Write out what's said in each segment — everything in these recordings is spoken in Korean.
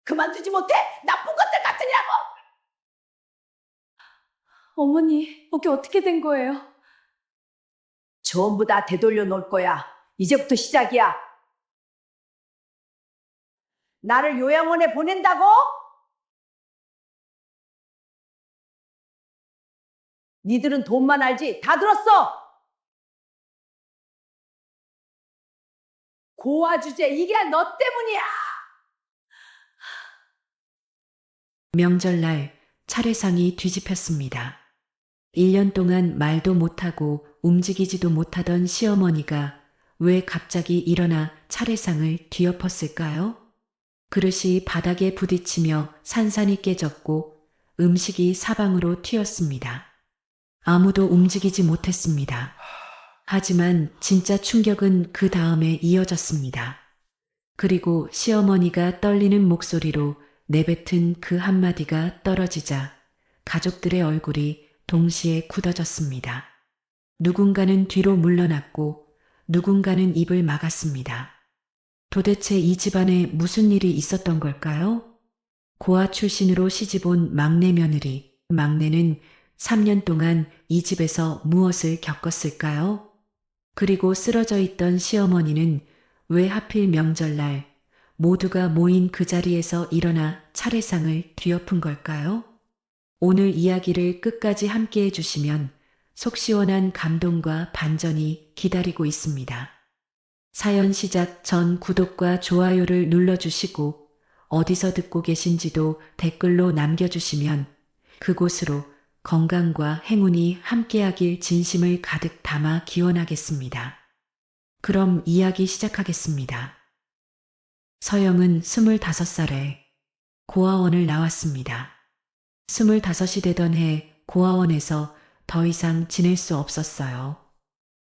그만두지 못해? 나쁜 것들 같으니라고! 어머니, 거기 어떻게 된 거예요? 전부 다 되돌려 놓을 거야. 이제부터 시작이야. 나를 요양원에 보낸다고? 니들은 돈만 알지? 다 들었어! 고아 주제, 이게 너 때문이야! 명절날 차례상이 뒤집혔습니다. 1년 동안 말도 못하고 움직이지도 못하던 시어머니가 왜 갑자기 일어나 차례상을 뒤엎었을까요? 그릇이 바닥에 부딪히며 산산이 깨졌고 음식이 사방으로 튀었습니다. 아무도 움직이지 못했습니다. 하지만 진짜 충격은 그 다음에 이어졌습니다. 그리고 시어머니가 떨리는 목소리로 내뱉은 그 한마디가 떨어지자 가족들의 얼굴이 동시에 굳어졌습니다. 누군가는 뒤로 물러났고 누군가는 입을 막았습니다. 도대체 이 집안에 무슨 일이 있었던 걸까요? 고아 출신으로 시집온 막내 며느리, 막내는 3년 동안 이 집에서 무엇을 겪었을까요? 그리고 쓰러져 있던 시어머니는 왜 하필 명절날 모두가 모인 그 자리에서 일어나 차례상을 뒤엎은 걸까요? 오늘 이야기를 끝까지 함께 해주시면 속 시원한 감동과 반전이 기다리고 있습니다. 사연 시작 전 구독과 좋아요를 눌러주시고 어디서 듣고 계신지도 댓글로 남겨주시면 그곳으로 건강과 행운이 함께하길 진심을 가득 담아 기원하겠습니다. 그럼 이야기 시작하겠습니다. 서영은 25살에 고아원을 나왔습니다. 25이 되던 해 고아원에서 더 이상 지낼 수 없었어요.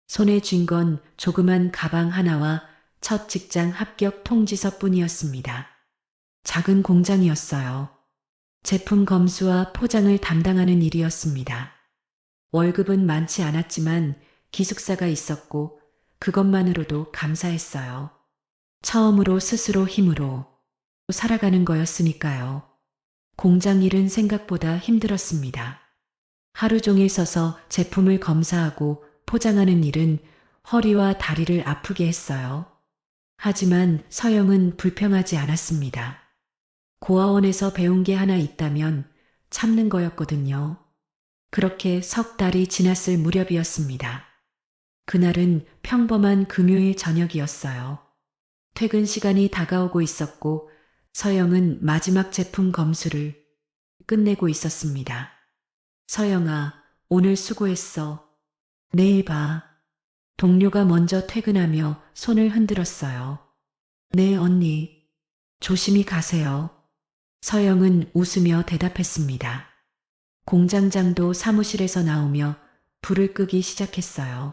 손에 쥔 건 조그만 가방 하나와 첫 직장 합격 통지서뿐이었습니다. 작은 공장이었어요. 제품 검수와 포장을 담당하는 일이었습니다. 월급은 많지 않았지만 기숙사가 있었고 그것만으로도 감사했어요. 처음으로 스스로 힘으로 살아가는 거였으니까요. 공장 일은 생각보다 힘들었습니다. 하루 종일 서서 제품을 검사하고 포장하는 일은 허리와 다리를 아프게 했어요. 하지만 서영은 불평하지 않았습니다. 고아원에서 배운 게 하나 있다면 참는 거였거든요. 그렇게 석 달이 지났을 무렵이었습니다. 그날은 평범한 금요일 저녁이었어요. 퇴근 시간이 다가오고 있었고 서영은 마지막 제품 검수를 끝내고 있었습니다. 서영아, 오늘 수고했어. 내일 봐. 동료가 먼저 퇴근하며 손을 흔들었어요. 네, 언니. 조심히 가세요. 서영은 웃으며 대답했습니다. 공장장도 사무실에서 나오며 불을 끄기 시작했어요.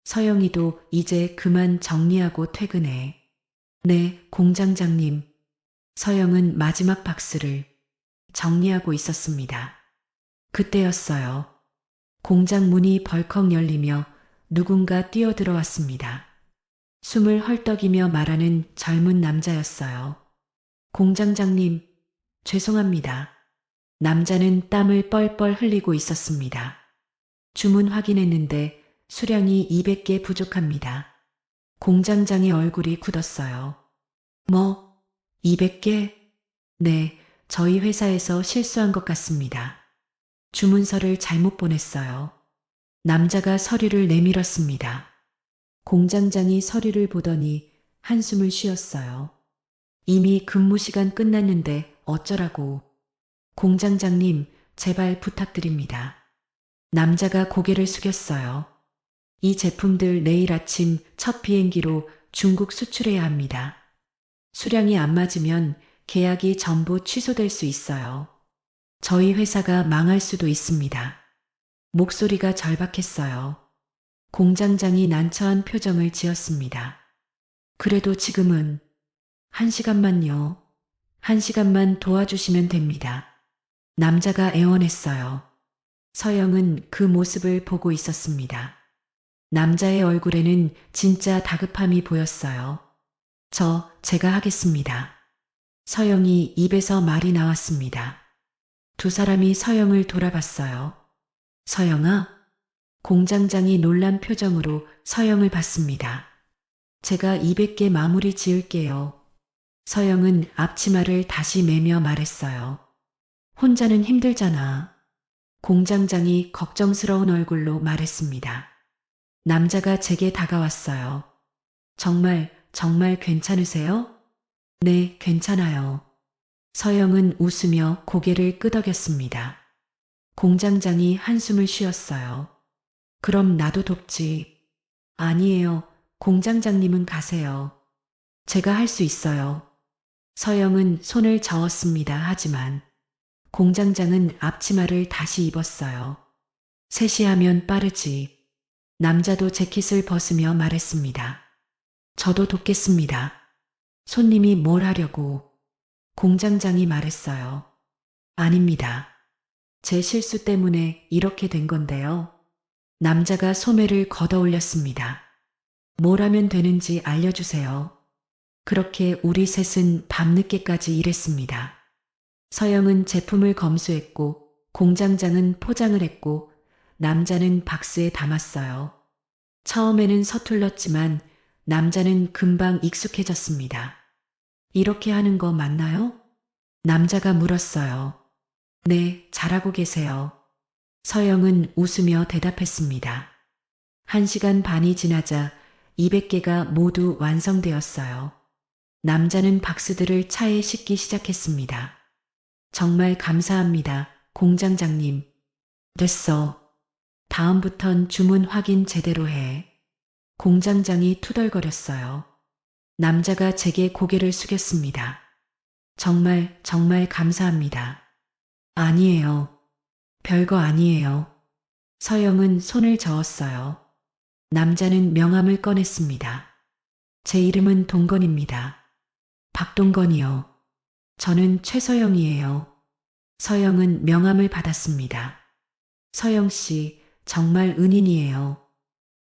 서영이도 이제 그만 정리하고 퇴근해. 네, 공장장님. 서영은 마지막 박스를 정리하고 있었습니다. 그때였어요. 공장 문이 벌컥 열리며 누군가 뛰어들어왔습니다. 숨을 헐떡이며 말하는 젊은 남자였어요. 공장장님, 죄송합니다. 남자는 땀을 뻘뻘 흘리고 있었습니다. 주문 확인했는데 수량이 200개 부족합니다. 공장장의 얼굴이 굳었어요. 뭐, 200개? 네, 저희 회사에서 실수한 것 같습니다. 주문서를 잘못 보냈어요. 남자가 서류를 내밀었습니다. 공장장이 서류를 보더니 한숨을 쉬었어요. 이미 근무 시간 끝났는데 어쩌라고. 공장장님, 제발 부탁드립니다. 남자가 고개를 숙였어요. 이 제품들 내일 아침 첫 비행기로 중국 수출해야 합니다. 수량이 안 맞으면 계약이 전부 취소될 수 있어요. 저희 회사가 망할 수도 있습니다. 목소리가 절박했어요. 공장장이 난처한 표정을 지었습니다. 그래도 지금은 1시간만요. 1시간만 도와주시면 됩니다. 남자가 애원했어요. 서영은 그 모습을 보고 있었습니다. 남자의 얼굴에는 진짜 다급함이 보였어요. 제가 하겠습니다. 서영이 입에서 말이 나왔습니다. 두 사람이 서영을 돌아봤어요. 서영아? 공장장이 놀란 표정으로 서영을 봤습니다. 제가 200개 마무리 지을게요. 서영은 앞치마를 다시 매며 말했어요. 혼자는 힘들잖아. 공장장이 걱정스러운 얼굴로 말했습니다. 남자가 제게 다가왔어요. 정말 괜찮으세요? 네, 괜찮아요. 서영은 웃으며 고개를 끄덕였습니다. 공장장이 한숨을 쉬었어요. 그럼 나도 돕지. 아니에요. 공장장님은 가세요. 제가 할 수 있어요. 서영은 손을 저었습니다. 하지만 공장장은 앞치마를 다시 입었어요. 셋이 하면 빠르지. 남자도 재킷을 벗으며 말했습니다. 저도 돕겠습니다. 손님이 뭘 하려고? 공장장이 말했어요. 아닙니다. 제 실수 때문에 이렇게 된 건데요. 남자가 소매를 걷어 올렸습니다. 뭘 하면 되는지 알려주세요. 그렇게 우리 셋은 밤늦게까지 일했습니다. 서영은 제품을 검수했고, 공장장은 포장을 했고, 남자는 박스에 담았어요. 처음에는 서툴렀지만 남자는 금방 익숙해졌습니다. 이렇게 하는 거 맞나요? 남자가 물었어요. 네, 잘하고 계세요. 서영은 웃으며 대답했습니다. 1시간 반이 지나자 200개가 모두 완성되었어요. 남자는 박스들을 차에 싣기 시작했습니다. 정말 감사합니다, 공장장님. 됐어. 다음부턴 주문 확인 제대로 해. 공장장이 투덜거렸어요. 남자가 제게 고개를 숙였습니다. 정말 감사합니다. 아니에요. 별거 아니에요. 서영은 손을 저었어요. 남자는 명함을 꺼냈습니다. 제 이름은 동건입니다. 박동건이요. 저는 최서영이에요. 서영은 명함을 받았습니다. 서영 씨, 정말 은인이에요.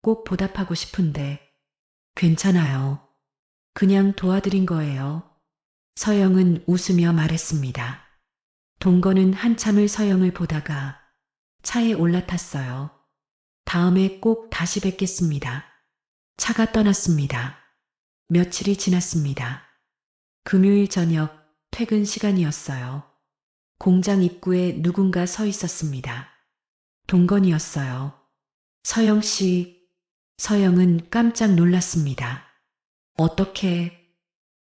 꼭 보답하고 싶은데. 괜찮아요. 그냥 도와드린 거예요. 서영은 웃으며 말했습니다. 동건은 한참을 서영을 보다가 차에 올라탔어요. 다음에 꼭 다시 뵙겠습니다. 차가 떠났습니다. 며칠이 지났습니다. 금요일 저녁 퇴근 시간이었어요. 공장 입구에 누군가 서 있었습니다. 동건이었어요. 서영 씨. 서영은 깜짝 놀랐습니다. 어떻게?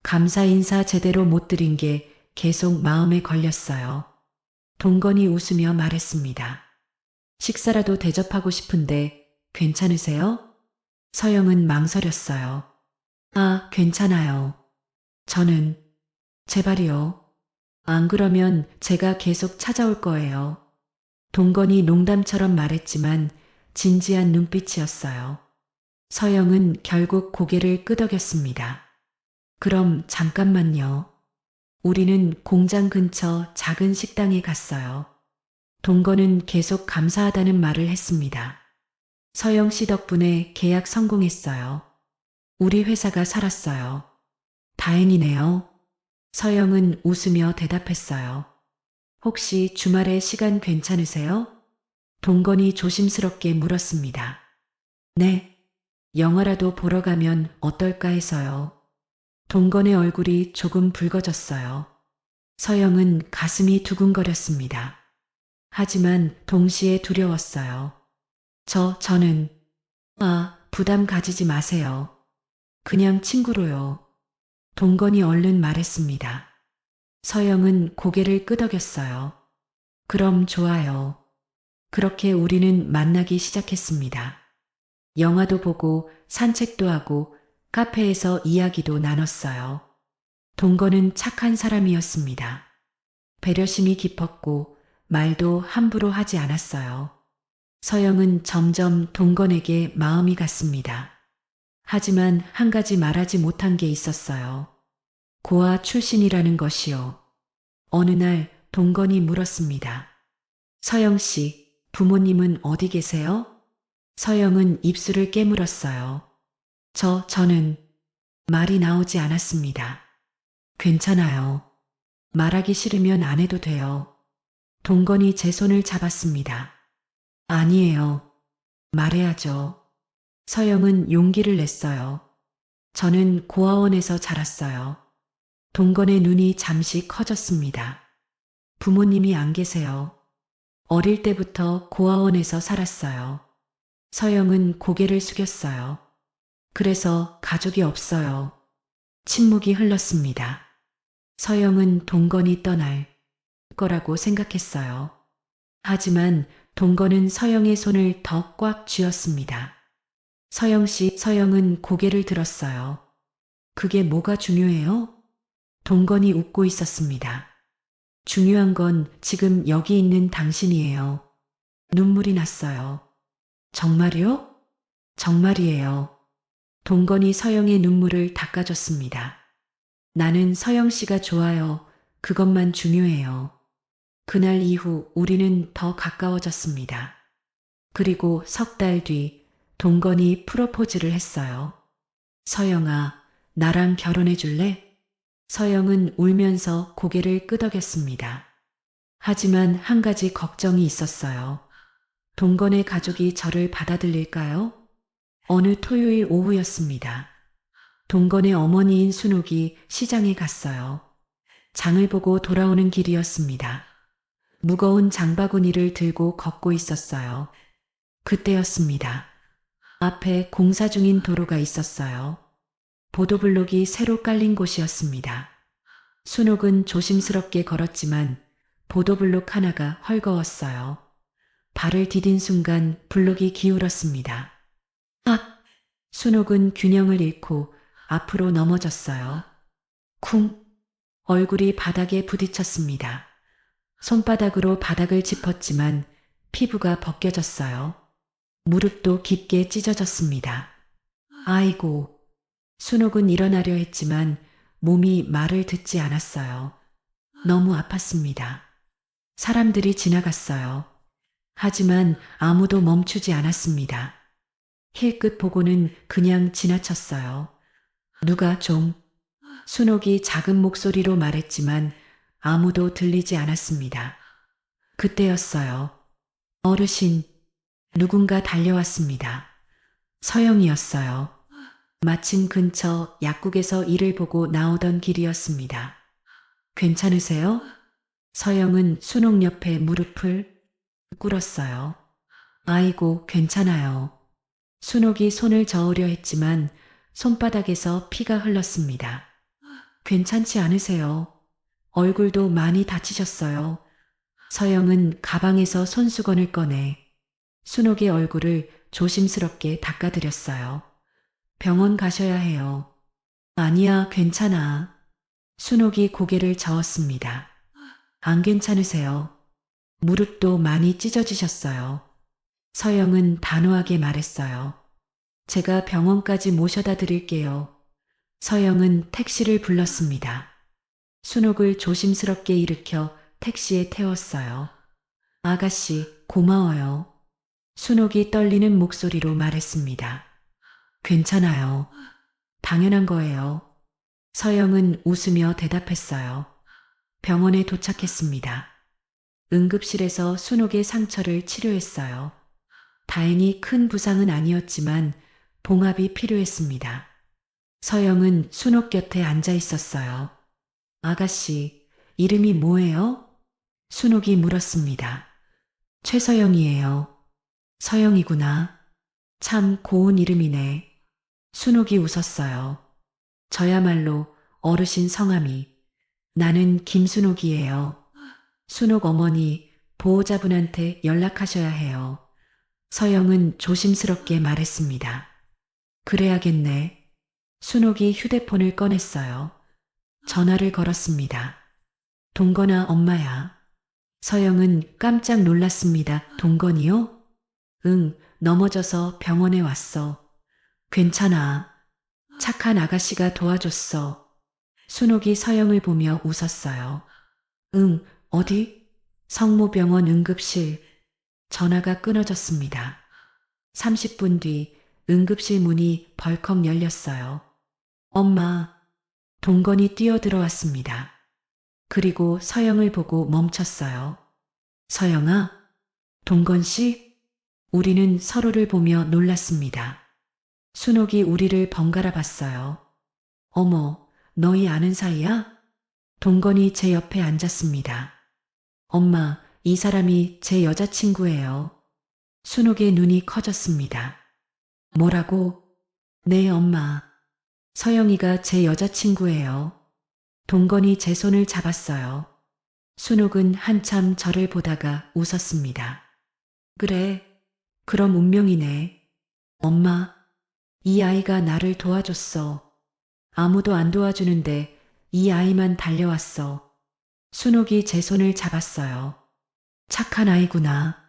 감사 인사 제대로 못 드린 게 계속 마음에 걸렸어요. 동건이 웃으며 말했습니다. 식사라도 대접하고 싶은데 괜찮으세요? 서영은 망설였어요. 아, 괜찮아요. 저는 제발이요. 안 그러면 제가 계속 찾아올 거예요. 동건이 농담처럼 말했지만 진지한 눈빛이었어요. 서영은 결국 고개를 끄덕였습니다. 그럼 잠깐만요. 우리는 공장 근처 작은 식당에 갔어요. 동건은 계속 감사하다는 말을 했습니다. 서영 씨 덕분에 계약 성공했어요. 우리 회사가 살았어요. 다행이네요. 서영은 웃으며 대답했어요. 혹시 주말에 시간 괜찮으세요? 동건이 조심스럽게 물었습니다. 네. 영화라도 보러 가면 어떨까 해서요. 동건의 얼굴이 조금 붉어졌어요. 서영은 가슴이 두근거렸습니다. 하지만 동시에 두려웠어요. 저는 부담 가지지 마세요. 그냥 친구로요. 동건이 얼른 말했습니다. 서영은 고개를 끄덕였어요. 그럼 좋아요. 그렇게 우리는 만나기 시작했습니다. 영화도 보고 산책도 하고 카페에서 이야기도 나눴어요. 동건은 착한 사람이었습니다. 배려심이 깊었고 말도 함부로 하지 않았어요. 서영은 점점 동건에게 마음이 갔습니다. 하지만 한 가지 말하지 못한 게 있었어요. 고아 출신이라는 것이요. 어느 날 동건이 물었습니다. 서영 씨, 부모님은 어디 계세요? 서영은 입술을 깨물었어요. 저는 말이 나오지 않았습니다. 괜찮아요. 말하기 싫으면 안 해도 돼요. 동건이 제 손을 잡았습니다. 아니에요. 말해야죠. 서영은 용기를 냈어요. 저는 고아원에서 자랐어요. 동건의 눈이 잠시 커졌습니다. 부모님이 안 계세요. 어릴 때부터 고아원에서 살았어요. 서영은 고개를 숙였어요. 그래서 가족이 없어요. 침묵이 흘렀습니다. 서영은 동건이 떠날 거라고 생각했어요. 하지만 동건은 서영의 손을 더 꽉 쥐었습니다. 서영 씨, 서영은 고개를 들었어요. 그게 뭐가 중요해요? 동건이 웃고 있었습니다. 중요한 건 지금 여기 있는 당신이에요. 눈물이 났어요. 정말요? 정말이에요. 동건이 서영의 눈물을 닦아줬습니다. 나는 서영 씨가 좋아요. 그것만 중요해요. 그날 이후 우리는 더 가까워졌습니다. 그리고 석 달 뒤 동건이 프로포즈를 했어요. 서영아, 나랑 결혼해 줄래? 서영은 울면서 고개를 끄덕였습니다. 하지만 한 가지 걱정이 있었어요. 동건의 가족이 저를 받아들일까요? 어느 토요일 오후였습니다. 동건의 어머니인 순옥이 시장에 갔어요. 장을 보고 돌아오는 길이었습니다. 무거운 장바구니를 들고 걷고 있었어요. 그때였습니다. 앞에 공사 중인 도로가 있었어요. 보도블록이 새로 깔린 곳이었습니다. 순옥은 조심스럽게 걸었지만 보도블록 하나가 헐거웠어요. 발을 디딘 순간 블록이 기울었습니다. 아! 순옥은 균형을 잃고 앞으로 넘어졌어요. 쿵! 얼굴이 바닥에 부딪혔습니다. 손바닥으로 바닥을 짚었지만 피부가 벗겨졌어요. 무릎도 깊게 찢어졌습니다. 아이고! 순옥은 일어나려 했지만 몸이 말을 듣지 않았어요. 너무 아팠습니다. 사람들이 지나갔어요. 하지만 아무도 멈추지 않았습니다. 힐끗 보고는 그냥 지나쳤어요. 누가 좀... 순옥이 작은 목소리로 말했지만 아무도 들리지 않았습니다. 그때였어요. 어르신, 누군가 달려왔습니다. 서영이었어요. 마침 근처 약국에서 일을 보고 나오던 길이었습니다. 괜찮으세요? 서영은 순옥 옆에 무릎을 꿇었어요. 아이고, 괜찮아요. 순옥이 손을 저으려 했지만 손바닥에서 피가 흘렀습니다. 괜찮지 않으세요? 얼굴도 많이 다치셨어요. 서영은 가방에서 손수건을 꺼내 순옥의 얼굴을 조심스럽게 닦아드렸어요. 병원 가셔야 해요. 아니야, 괜찮아. 순옥이 고개를 저었습니다. 안 괜찮으세요? 무릎도 많이 찢어지셨어요. 서영은 단호하게 말했어요. 제가 병원까지 모셔다 드릴게요. 서영은 택시를 불렀습니다. 순옥을 조심스럽게 일으켜 택시에 태웠어요. 아가씨, 고마워요. 순옥이 떨리는 목소리로 말했습니다. 괜찮아요. 당연한 거예요. 서영은 웃으며 대답했어요. 병원에 도착했습니다. 응급실에서 순옥의 상처를 치료했어요. 다행히 큰 부상은 아니었지만 봉합이 필요했습니다. 서영은 순옥 곁에 앉아 있었어요. 아가씨, 이름이 뭐예요? 순옥이 물었습니다. 최서영이에요. 서영이구나. 참 고운 이름이네. 순옥이 웃었어요. 저야말로 어르신 성함이. 나는 김순옥이에요. 순옥 어머니, 보호자분한테 연락하셔야 해요. 서영은 조심스럽게 말했습니다. 그래야겠네. 순옥이 휴대폰을 꺼냈어요. 전화를 걸었습니다. 동건아, 엄마야. 서영은 깜짝 놀랐습니다. 동건이요? 응, 넘어져서 병원에 왔어. 괜찮아. 착한 아가씨가 도와줬어. 순옥이 서영을 보며 웃었어요. 응, 어디? 성모병원 응급실. 전화가 끊어졌습니다. 30분 뒤 응급실 문이 벌컥 열렸어요. 엄마, 동건이 뛰어들어왔습니다. 그리고 서영을 보고 멈췄어요. 서영아, 동건 씨? 우리는 서로를 보며 놀랐습니다. 순옥이 우리를 번갈아 봤어요. 어머, 너희 아는 사이야? 동건이 제 옆에 앉았습니다. 엄마, 이 사람이 제 여자친구예요. 순옥의 눈이 커졌습니다. 뭐라고? 네, 엄마. 서영이가 제 여자친구예요. 동건이 제 손을 잡았어요. 순옥은 한참 저를 보다가 웃었습니다. 그래, 그럼 운명이네. 엄마, 이 아이가 나를 도와줬어. 아무도 안 도와주는데 이 아이만 달려왔어. 순옥이 제 손을 잡았어요. 착한 아이구나.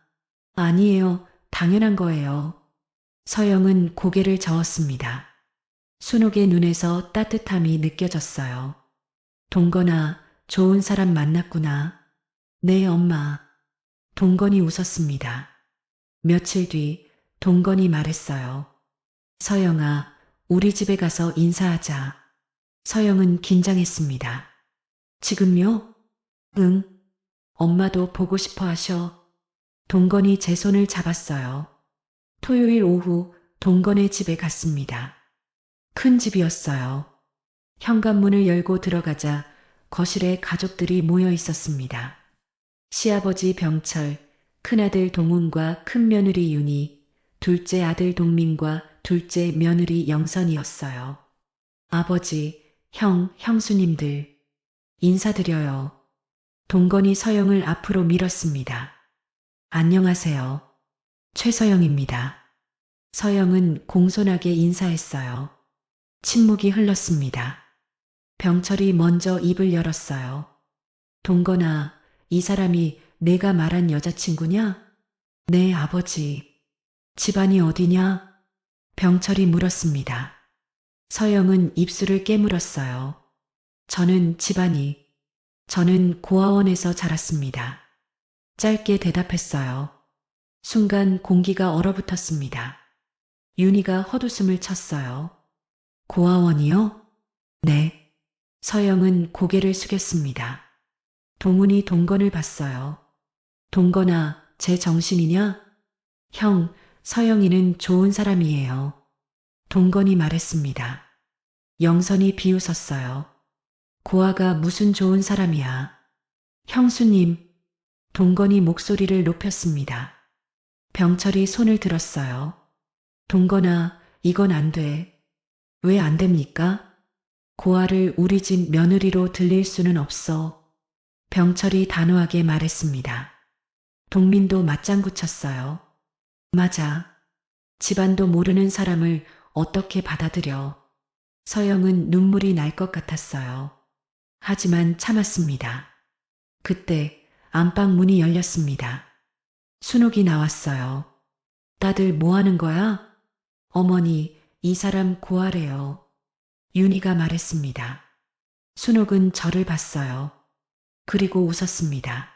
아니에요. 당연한 거예요. 서영은 고개를 저었습니다. 순옥의 눈에서 따뜻함이 느껴졌어요. 동건아, 좋은 사람 만났구나. 네, 엄마. 동건이 웃었습니다. 며칠 뒤 동건이 말했어요. 서영아, 우리 집에 가서 인사하자. 서영은 긴장했습니다. 지금요? 응. 엄마도 보고 싶어 하셔. 동건이 제 손을 잡았어요. 토요일 오후 동건의 집에 갔습니다. 큰 집이었어요. 현관문을 열고 들어가자 거실에 가족들이 모여 있었습니다. 시아버지 병철, 큰아들 동훈과 큰며느리 윤희, 둘째 아들 동민과 둘째 며느리 영선이었어요. 아버지, 형, 형수님들, 인사드려요. 동건이 서영을 앞으로 밀었습니다. 안녕하세요. 최서영입니다. 서영은 공손하게 인사했어요. 침묵이 흘렀습니다. 병철이 먼저 입을 열었어요. 동건아, 이 사람이 내가 말한 여자친구냐? 네, 아버지. 집안이 어디냐? 병철이 물었습니다. 서영은 입술을 깨물었어요. 저는 고아원에서 자랐습니다. 짧게 대답했어요. 순간 공기가 얼어붙었습니다. 윤희가 헛웃음을 쳤어요. 고아원이요? 네. 서영은 고개를 숙였습니다. 동훈이 동건을 봤어요. 동건아, 제 정신이냐? 형, 서영이는 좋은 사람이에요. 동건이 말했습니다. 영선이 비웃었어요. 고아가 무슨 좋은 사람이야. 형수님, 동건이 목소리를 높였습니다. 병철이 손을 들었어요. 동건아, 이건 안 돼. 왜 안 됩니까? 고아를 우리 집 며느리로 들릴 수는 없어. 병철이 단호하게 말했습니다. 동민도 맞장구 쳤어요. 맞아. 집안도 모르는 사람을 어떻게 받아들여. 서영은 눈물이 날 것 같았어요. 하지만 참았습니다. 그때 안방 문이 열렸습니다. 순옥이 나왔어요. 다들 뭐 하는 거야? 어머니, 이 사람 고아래요. 윤희가 말했습니다. 순옥은 저를 봤어요. 그리고 웃었습니다.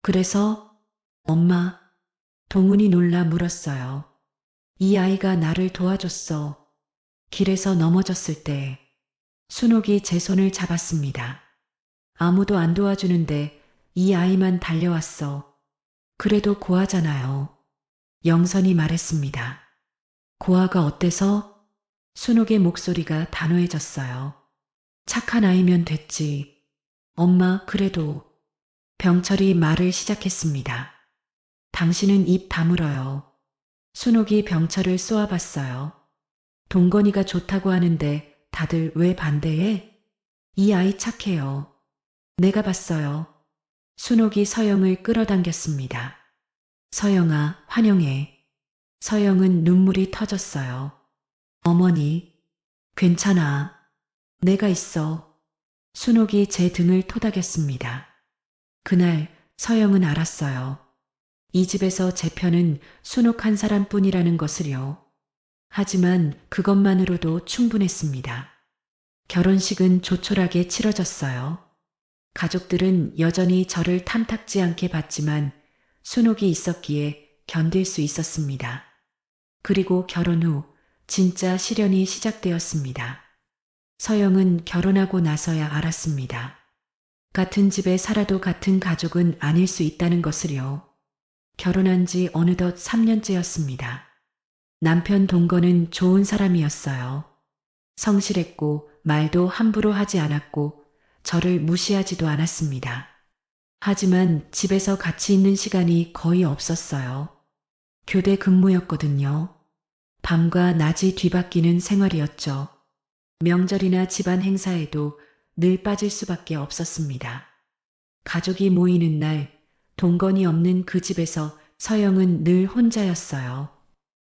그래서 엄마, 동훈이 놀라 물었어요. 이 아이가 나를 도와줬어. 길에서 넘어졌을 때 순옥이 제 손을 잡았습니다. 아무도 안 도와주는데 이 아이만 달려왔어. 그래도 고아잖아요. 영선이 말했습니다. 고아가 어때서? 순옥의 목소리가 단호해졌어요. 착한 아이면 됐지. 엄마, 그래도. 병철이 말을 시작했습니다. 당신은 입 다물어요. 순옥이 병철을 쏘아봤어요. 동건이가 좋다고 하는데 다들 왜 반대해? 이 아이 착해요. 내가 봤어요. 순옥이 서영을 끌어당겼습니다. 서영아, 환영해. 서영은 눈물이 터졌어요. 어머니, 괜찮아. 내가 있어. 순옥이 제 등을 토닥였습니다. 그날 서영은 알았어요. 이 집에서 제 편은 순옥 한 사람뿐이라는 것을요. 하지만 그것만으로도 충분했습니다. 결혼식은 조촐하게 치러졌어요. 가족들은 여전히 저를 탐탁지 않게 봤지만 순옥이 있었기에 견딜 수 있었습니다. 그리고 결혼 후 진짜 시련이 시작되었습니다. 서영은 결혼하고 나서야 알았습니다. 같은 집에 살아도 같은 가족은 아닐 수 있다는 것을요. 결혼한 지 어느덧 3년째였습니다. 남편 동거는 좋은 사람이었어요. 성실했고 말도 함부로 하지 않았고 저를 무시하지도 않았습니다. 하지만 집에서 같이 있는 시간이 거의 없었어요. 교대 근무였거든요. 밤과 낮이 뒤바뀌는 생활이었죠. 명절이나 집안 행사에도 늘 빠질 수밖에 없었습니다. 가족이 모이는 날, 동건이 없는 그 집에서 서영은 늘 혼자였어요.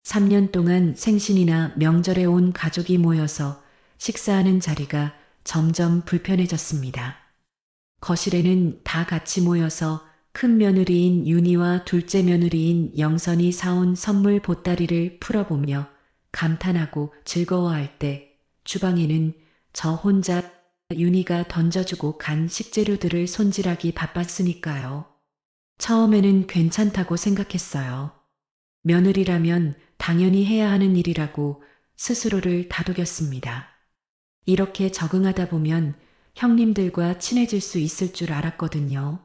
3년 동안 생신이나 명절에 온 가족이 모여서 식사하는 자리가 점점 불편해졌습니다. 거실에는 다 같이 모여서 큰 며느리인 윤희와 둘째 며느리인 영선이 사온 선물 보따리를 풀어보며 감탄하고 즐거워할 때 주방에는 저 혼자 윤희가 던져주고 간 식재료들을 손질하기 바빴으니까요. 처음에는 괜찮다고 생각했어요. 며느리라면 당연히 해야 하는 일이라고 스스로를 다독였습니다. 이렇게 적응하다 보면 형님들과 친해질 수 있을 줄 알았거든요.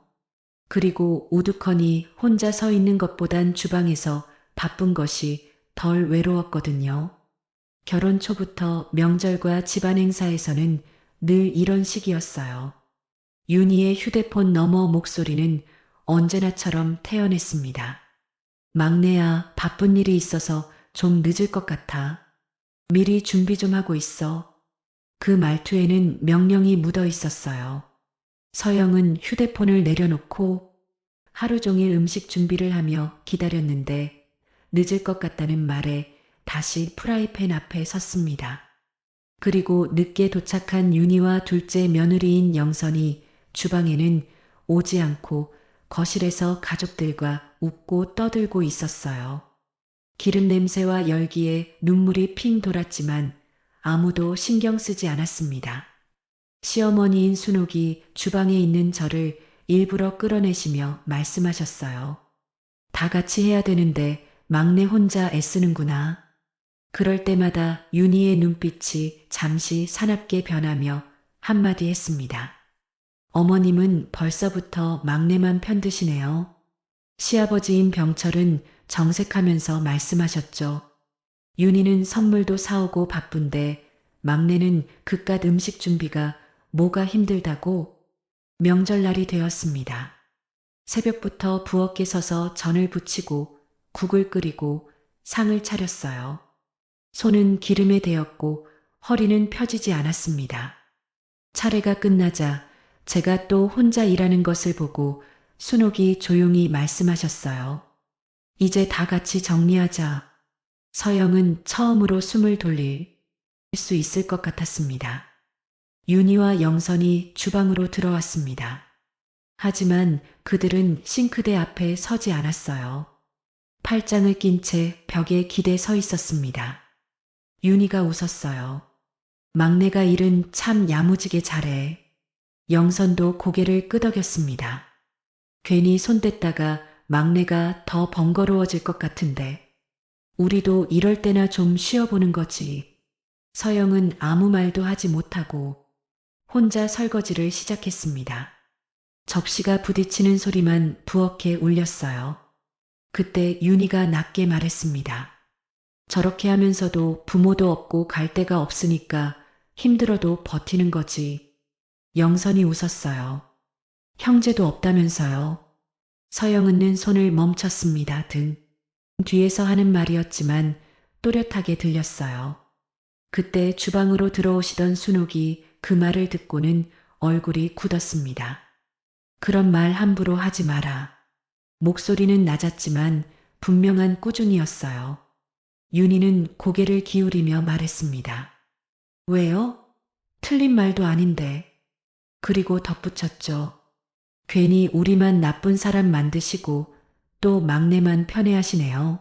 그리고 우두커니 혼자 서 있는 것보단 주방에서 바쁜 것이 덜 외로웠거든요. 결혼 초부터 명절과 집안 행사에서는 늘 이런 식이었어요. 윤희의 휴대폰 너머 목소리는 언제나처럼 태연했습니다. 막내야, 바쁜 일이 있어서 좀 늦을 것 같아. 미리 준비 좀 하고 있어. 그 말투에는 명령이 묻어 있었어요. 서영은 휴대폰을 내려놓고 하루 종일 음식 준비를 하며 기다렸는데 늦을 것 같다는 말에 다시 프라이팬 앞에 섰습니다. 그리고 늦게 도착한 윤희와 둘째 며느리인 영선이 주방에는 오지 않고 거실에서 가족들과 웃고 떠들고 있었어요. 기름 냄새와 열기에 눈물이 핑 돌았지만 아무도 신경 쓰지 않았습니다. 시어머니인 순옥이 주방에 있는 저를 일부러 끌어내시며 말씀하셨어요. 다 같이 해야 되는데 막내 혼자 애쓰는구나. 그럴 때마다 윤희의 눈빛이 잠시 사납게 변하며 한마디 했습니다. 어머님은 벌써부터 막내만 편드시네요. 시아버지인 병철은 정색하면서 말씀하셨죠. 윤희는 선물도 사오고 바쁜데 막내는 그깟 음식 준비가 뭐가 힘들다고. 명절날이 되었습니다. 새벽부터 부엌에 서서 전을 부치고 국을 끓이고 상을 차렸어요. 손은 기름에 데였고 허리는 펴지지 않았습니다. 차례가 끝나자 제가 또 혼자 일하는 것을 보고 순옥이 조용히 말씀하셨어요. 이제 다 같이 정리하자. 서영은 처음으로 숨을 돌릴 수 있을 것 같았습니다. 윤희와 영선이 주방으로 들어왔습니다. 하지만 그들은 싱크대 앞에 서지 않았어요. 팔짱을 낀 채 벽에 기대 서 있었습니다. 윤희가 웃었어요. 막내가 일은 참 야무지게 잘해. 영선도 고개를 끄덕였습니다. 괜히 손댔다가 막내가 더 번거로워질 것 같은데. 우리도 이럴 때나 좀 쉬어보는 거지. 서영은 아무 말도 하지 못하고 혼자 설거지를 시작했습니다. 접시가 부딪히는 소리만 부엌에 울렸어요. 그때 윤희가 낮게 말했습니다. 저렇게 하면서도 부모도 없고 갈 데가 없으니까 힘들어도 버티는 거지. 영선이 웃었어요. 형제도 없다면서요. 서영은는 손을 멈췄습니다. 등 뒤에서 하는 말이었지만 또렷하게 들렸어요. 그때 주방으로 들어오시던 순옥이 그 말을 듣고는 얼굴이 굳었습니다. 그런 말 함부로 하지 마라. 목소리는 낮았지만 분명한 꾸중이었어요. 윤희는 고개를 기울이며 말했습니다. 왜요? 틀린 말도 아닌데. 그리고 덧붙였죠. 괜히 우리만 나쁜 사람 만드시고 또 막내만 편애하시네요.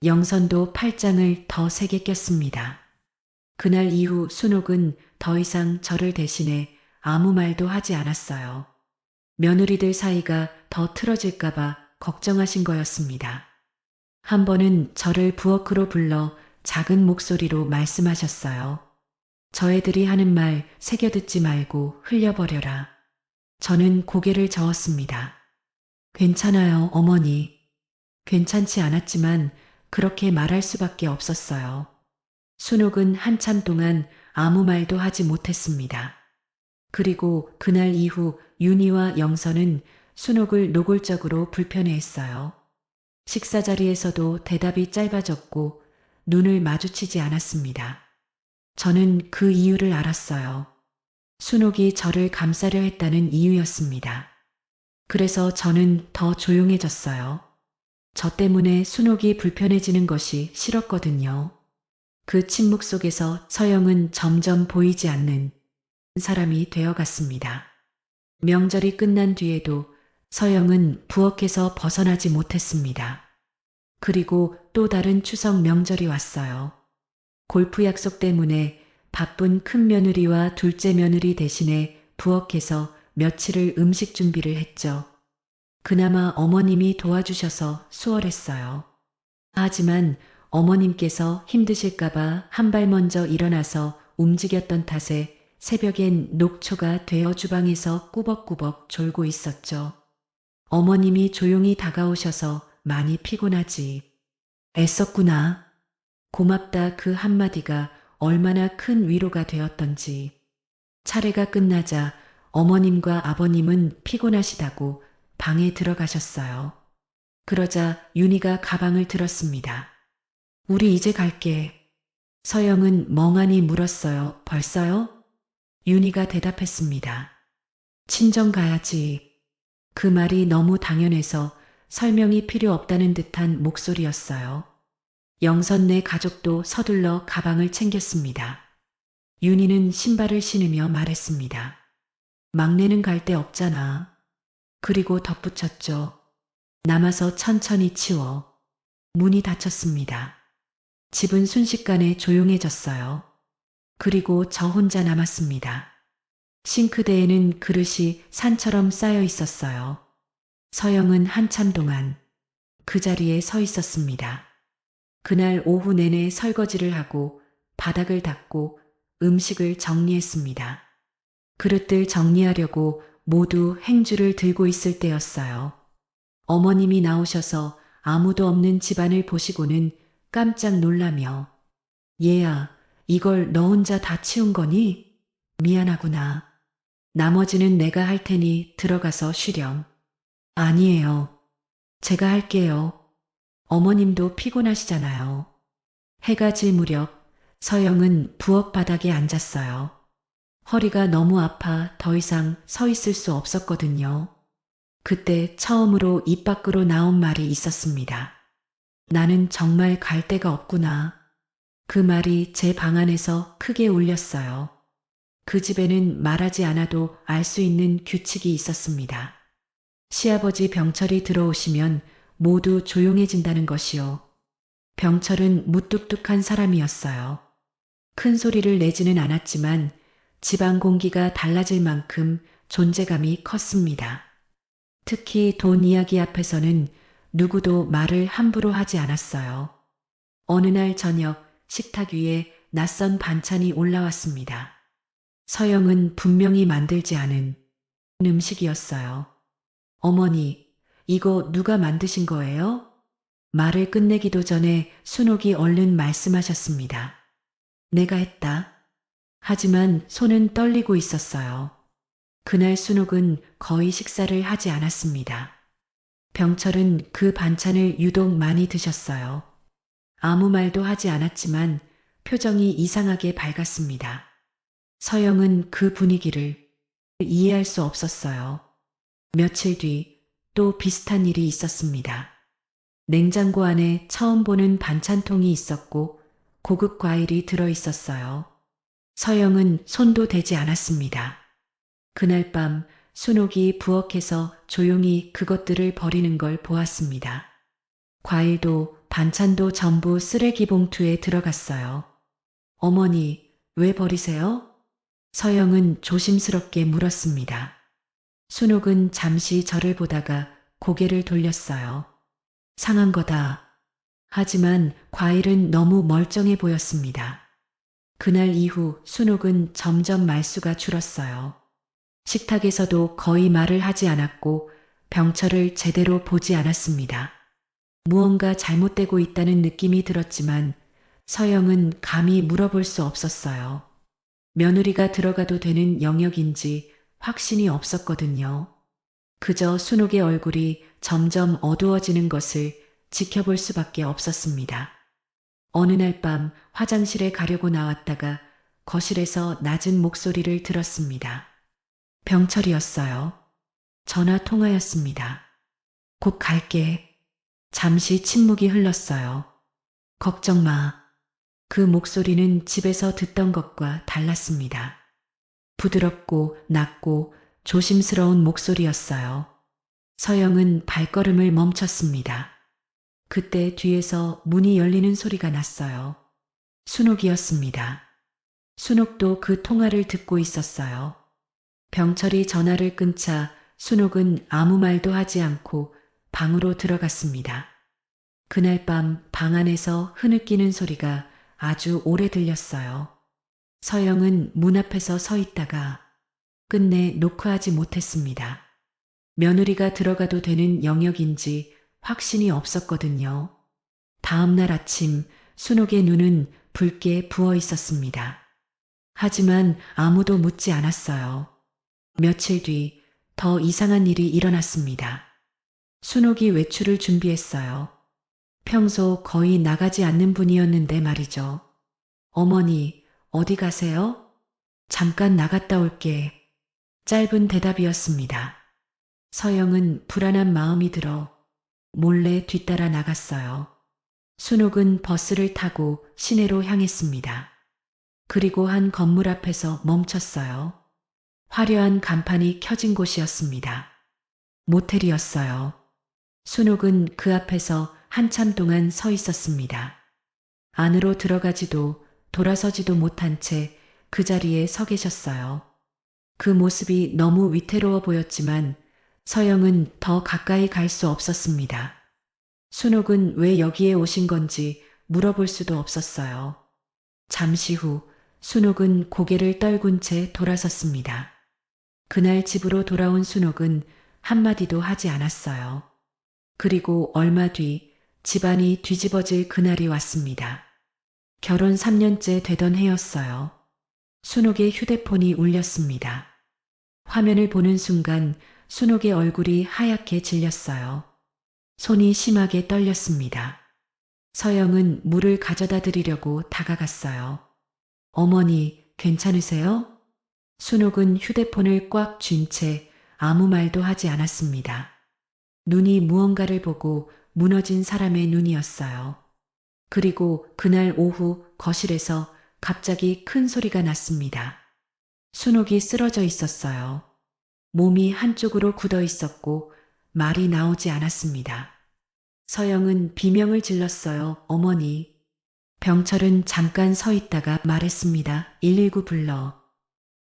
영선도 팔짱을 더 세게 꼈습니다. 그날 이후 순옥은 더 이상 저를 대신해 아무 말도 하지 않았어요. 며느리들 사이가 더 틀어질까봐 걱정하신 거였습니다. 한 번은 저를 부엌으로 불러 작은 목소리로 말씀하셨어요. 저 애들이 하는 말 새겨듣지 말고 흘려버려라. 저는 고개를 저었습니다. 괜찮아요, 어머니. 괜찮지 않았지만 그렇게 말할 수밖에 없었어요. 순옥은 한참 동안 아무 말도 하지 못했습니다. 그리고 그날 이후 윤희와 영선은 순옥을 노골적으로 불편해했어요. 식사 자리에서도 대답이 짧아졌고 눈을 마주치지 않았습니다. 저는 그 이유를 알았어요. 순옥이 저를 감싸려 했다는 이유였습니다. 그래서 저는 더 조용해졌어요. 저 때문에 순옥이 불편해지는 것이 싫었거든요. 그 침묵 속에서 서영은 점점 보이지 않는 사람이 되어갔습니다. 명절이 끝난 뒤에도 서영은 부엌에서 벗어나지 못했습니다. 그리고 또 다른 추석 명절이 왔어요. 골프 약속 때문에 바쁜 큰 며느리와 둘째 며느리 대신에 부엌에서 며칠을 음식 준비를 했죠. 그나마 어머님이 도와주셔서 수월했어요. 하지만 어머님께서 힘드실까봐 한 발 먼저 일어나서 움직였던 탓에 새벽엔 녹초가 되어 주방에서 꾸벅꾸벅 졸고 있었죠. 어머님이 조용히 다가오셔서 많이 피곤하지. 애썼구나. 고맙다 그 한마디가 얼마나 큰 위로가 되었던지. 차례가 끝나자 어머님과 아버님은 피곤하시다고 방에 들어가셨어요. 그러자 윤희가 가방을 들었습니다. 우리 이제 갈게. 서영은 멍하니 물었어요. 벌써요? 윤희가 대답했습니다. 친정 가야지. 그 말이 너무 당연해서 설명이 필요 없다는 듯한 목소리였어요. 영선네 가족도 서둘러 가방을 챙겼습니다. 윤희는 신발을 신으며 말했습니다. 막내는 갈 데 없잖아. 그리고 덧붙였죠. 남아서 천천히 치워. 문이 닫혔습니다. 집은 순식간에 조용해졌어요. 그리고 저 혼자 남았습니다. 싱크대에는 그릇이 산처럼 쌓여 있었어요. 서영은 한참 동안 그 자리에 서 있었습니다. 그날 오후 내내 설거지를 하고 바닥을 닦고 음식을 정리했습니다. 그릇들 정리하려고 모두 행주를 들고 있을 때였어요. 어머님이 나오셔서 아무도 없는 집안을 보시고는 깜짝 놀라며 얘야, 이걸 너 혼자 다 치운 거니? 미안하구나. 나머지는 내가 할 테니 들어가서 쉬렴. 아니에요. 제가 할게요. 어머님도 피곤하시잖아요. 해가 질 무렵 서영은 부엌 바닥에 앉았어요. 허리가 너무 아파 더 이상 서 있을 수 없었거든요. 그때 처음으로 입 밖으로 나온 말이 있었습니다. 나는 정말 갈 데가 없구나. 그 말이 제 방 안에서 크게 울렸어요. 그 집에는 말하지 않아도 알 수 있는 규칙이 있었습니다. 시아버지 병철이 들어오시면 모두 조용해진다는 것이요. 병철은 무뚝뚝한 사람이었어요. 큰 소리를 내지는 않았지만 집안 공기가 달라질 만큼 존재감이 컸습니다. 특히 돈 이야기 앞에서는 누구도 말을 함부로 하지 않았어요. 어느 날 저녁 식탁 위에 낯선 반찬이 올라왔습니다. 서영은 분명히 만들지 않은 음식이었어요. 어머니, 이거 누가 만드신 거예요? 말을 끝내기도 전에 순옥이 얼른 말씀하셨습니다. 내가 했다. 하지만 손은 떨리고 있었어요. 그날 순옥은 거의 식사를 하지 않았습니다. 병철은 그 반찬을 유독 많이 드셨어요. 아무 말도 하지 않았지만 표정이 이상하게 밝았습니다. 서영은 그 분위기를 이해할 수 없었어요. 며칠 뒤 또 비슷한 일이 있었습니다. 냉장고 안에 처음 보는 반찬통이 있었고 고급 과일이 들어 있었어요. 서영은 손도 대지 않았습니다. 그날 밤 순옥이 부엌에서 조용히 그것들을 버리는 걸 보았습니다. 과일도 반찬도 전부 쓰레기 봉투에 들어갔어요. 어머니, 왜 버리세요? 서영은 조심스럽게 물었습니다. 순옥은 잠시 저를 보다가 고개를 돌렸어요. 상한 거다. 하지만 과일은 너무 멀쩡해 보였습니다. 그날 이후 순옥은 점점 말수가 줄었어요. 식탁에서도 거의 말을 하지 않았고 병철을 제대로 보지 않았습니다. 무언가 잘못되고 있다는 느낌이 들었지만 서영은 감히 물어볼 수 없었어요. 며느리가 들어가도 되는 영역인지 확신이 없었거든요. 그저 순옥의 얼굴이 점점 어두워지는 것을 지켜볼 수밖에 없었습니다. 어느 날 밤 화장실에 가려고 나왔다가 거실에서 낮은 목소리를 들었습니다. 병철이었어요. 전화 통화였습니다. 곧 갈게. 잠시 침묵이 흘렀어요. 걱정 마. 그 목소리는 집에서 듣던 것과 달랐습니다. 부드럽고 낮고 조심스러운 목소리였어요. 서영은 발걸음을 멈췄습니다. 그때 뒤에서 문이 열리는 소리가 났어요. 순옥이었습니다. 순옥도 그 통화를 듣고 있었어요. 병철이 전화를 끊자 순옥은 아무 말도 하지 않고 방으로 들어갔습니다. 그날 밤 방 안에서 흐느끼는 소리가 아주 오래 들렸어요. 서영은 문 앞에서 서 있다가 끝내 노크하지 못했습니다. 며느리가 들어가도 되는 영역인지 확신이 없었거든요. 다음 날 아침 순옥의 눈은 붉게 부어 있었습니다. 하지만 아무도 묻지 않았어요. 며칠 뒤 더 이상한 일이 일어났습니다. 순옥이 외출을 준비했어요. 평소 거의 나가지 않는 분이었는데 말이죠. 어머니, 어디 가세요? 잠깐 나갔다 올게. 짧은 대답이었습니다. 서영은 불안한 마음이 들어 몰래 뒤따라 나갔어요. 순옥은 버스를 타고 시내로 향했습니다. 그리고 한 건물 앞에서 멈췄어요. 화려한 간판이 켜진 곳이었습니다. 모텔이었어요. 순옥은 그 앞에서 한참 동안 서 있었습니다. 안으로 들어가지도 돌아서지도 못한 채 그 자리에 서 계셨어요. 그 모습이 너무 위태로워 보였지만 서영은 더 가까이 갈 수 없었습니다. 순옥은 왜 여기에 오신 건지 물어볼 수도 없었어요. 잠시 후 순옥은 고개를 떨군 채 돌아섰습니다. 그날 집으로 돌아온 순옥은 한마디도 하지 않았어요. 그리고 얼마 뒤 집안이 뒤집어질 그날이 왔습니다. 결혼 3년째 되던 해였어요. 순옥의 휴대폰이 울렸습니다. 화면을 보는 순간 순옥의 얼굴이 하얗게 질렸어요. 손이 심하게 떨렸습니다. 서영은 물을 가져다 드리려고 다가갔어요. 어머니, 괜찮으세요? 순옥은 휴대폰을 꽉 쥔 채 아무 말도 하지 않았습니다. 눈이 무언가를 보고 무너진 사람의 눈이었어요. 그리고 그날 오후 거실에서 갑자기 큰 소리가 났습니다. 순옥이 쓰러져 있었어요. 몸이 한쪽으로 굳어 있었고 말이 나오지 않았습니다. 서영은 비명을 질렀어요. 어머니. 병철은 잠깐 서 있다가 말했습니다. 119 불러.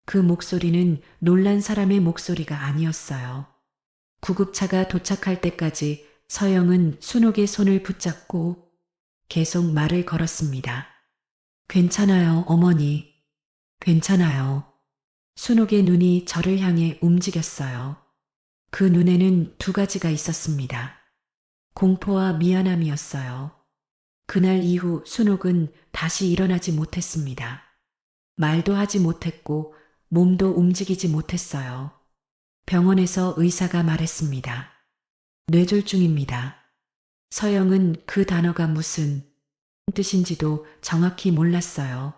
그 목소리는 놀란 사람의 목소리가 아니었어요. 구급차가 도착할 때까지 서영은 순옥의 손을 붙잡고 계속 말을 걸었습니다. 괜찮아요, 어머니. 괜찮아요. 순옥의 눈이 저를 향해 움직였어요. 그 눈에는 두 가지가 있었습니다. 공포와 미안함이었어요. 그날 이후 순옥은 다시 일어나지 못했습니다. 말도 하지 못했고 몸도 움직이지 못했어요. 병원에서 의사가 말했습니다. 뇌졸중입니다. 서영은 그 단어가 무슨 뜻인지도 정확히 몰랐어요.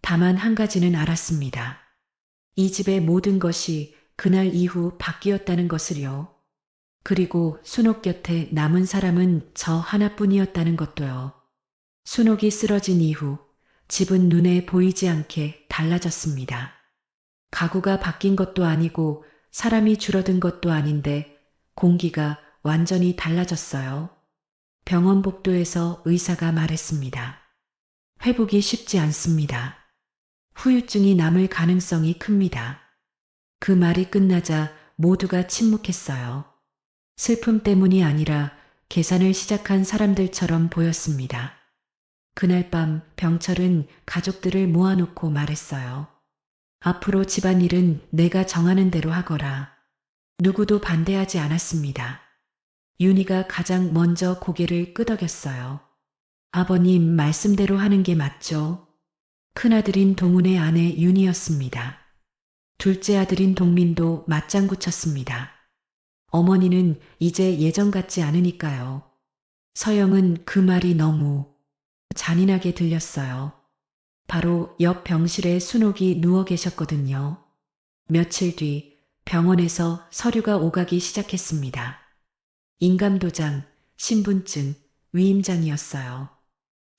다만 한 가지는 알았습니다. 이 집의 모든 것이 그날 이후 바뀌었다는 것을요. 그리고 순옥 곁에 남은 사람은 저 하나뿐이었다는 것도요. 순옥이 쓰러진 이후 집은 눈에 보이지 않게 달라졌습니다. 가구가 바뀐 것도 아니고 사람이 줄어든 것도 아닌데 공기가 완전히 달라졌어요. 병원 복도에서 의사가 말했습니다. 회복이 쉽지 않습니다. 후유증이 남을 가능성이 큽니다. 그 말이 끝나자 모두가 침묵했어요. 슬픔 때문이 아니라 계산을 시작한 사람들처럼 보였습니다. 그날 밤 병철은 가족들을 모아놓고 말했어요. 앞으로 집안일은 내가 정하는 대로 하거라. 누구도 반대하지 않았습니다. 윤희가 가장 먼저 고개를 끄덕였어요. 아버님 말씀대로 하는 게 맞죠? 큰아들인 동훈의 아내 윤희였습니다. 둘째 아들인 동민도 맞장구 쳤습니다. 어머니는 이제 예전 같지 않으니까요. 서영은 그 말이 너무 잔인하게 들렸어요. 바로 옆 병실에 순옥이 누워 계셨거든요. 며칠 뒤 병원에서 서류가 오가기 시작했습니다. 인감도장, 신분증, 위임장이었어요.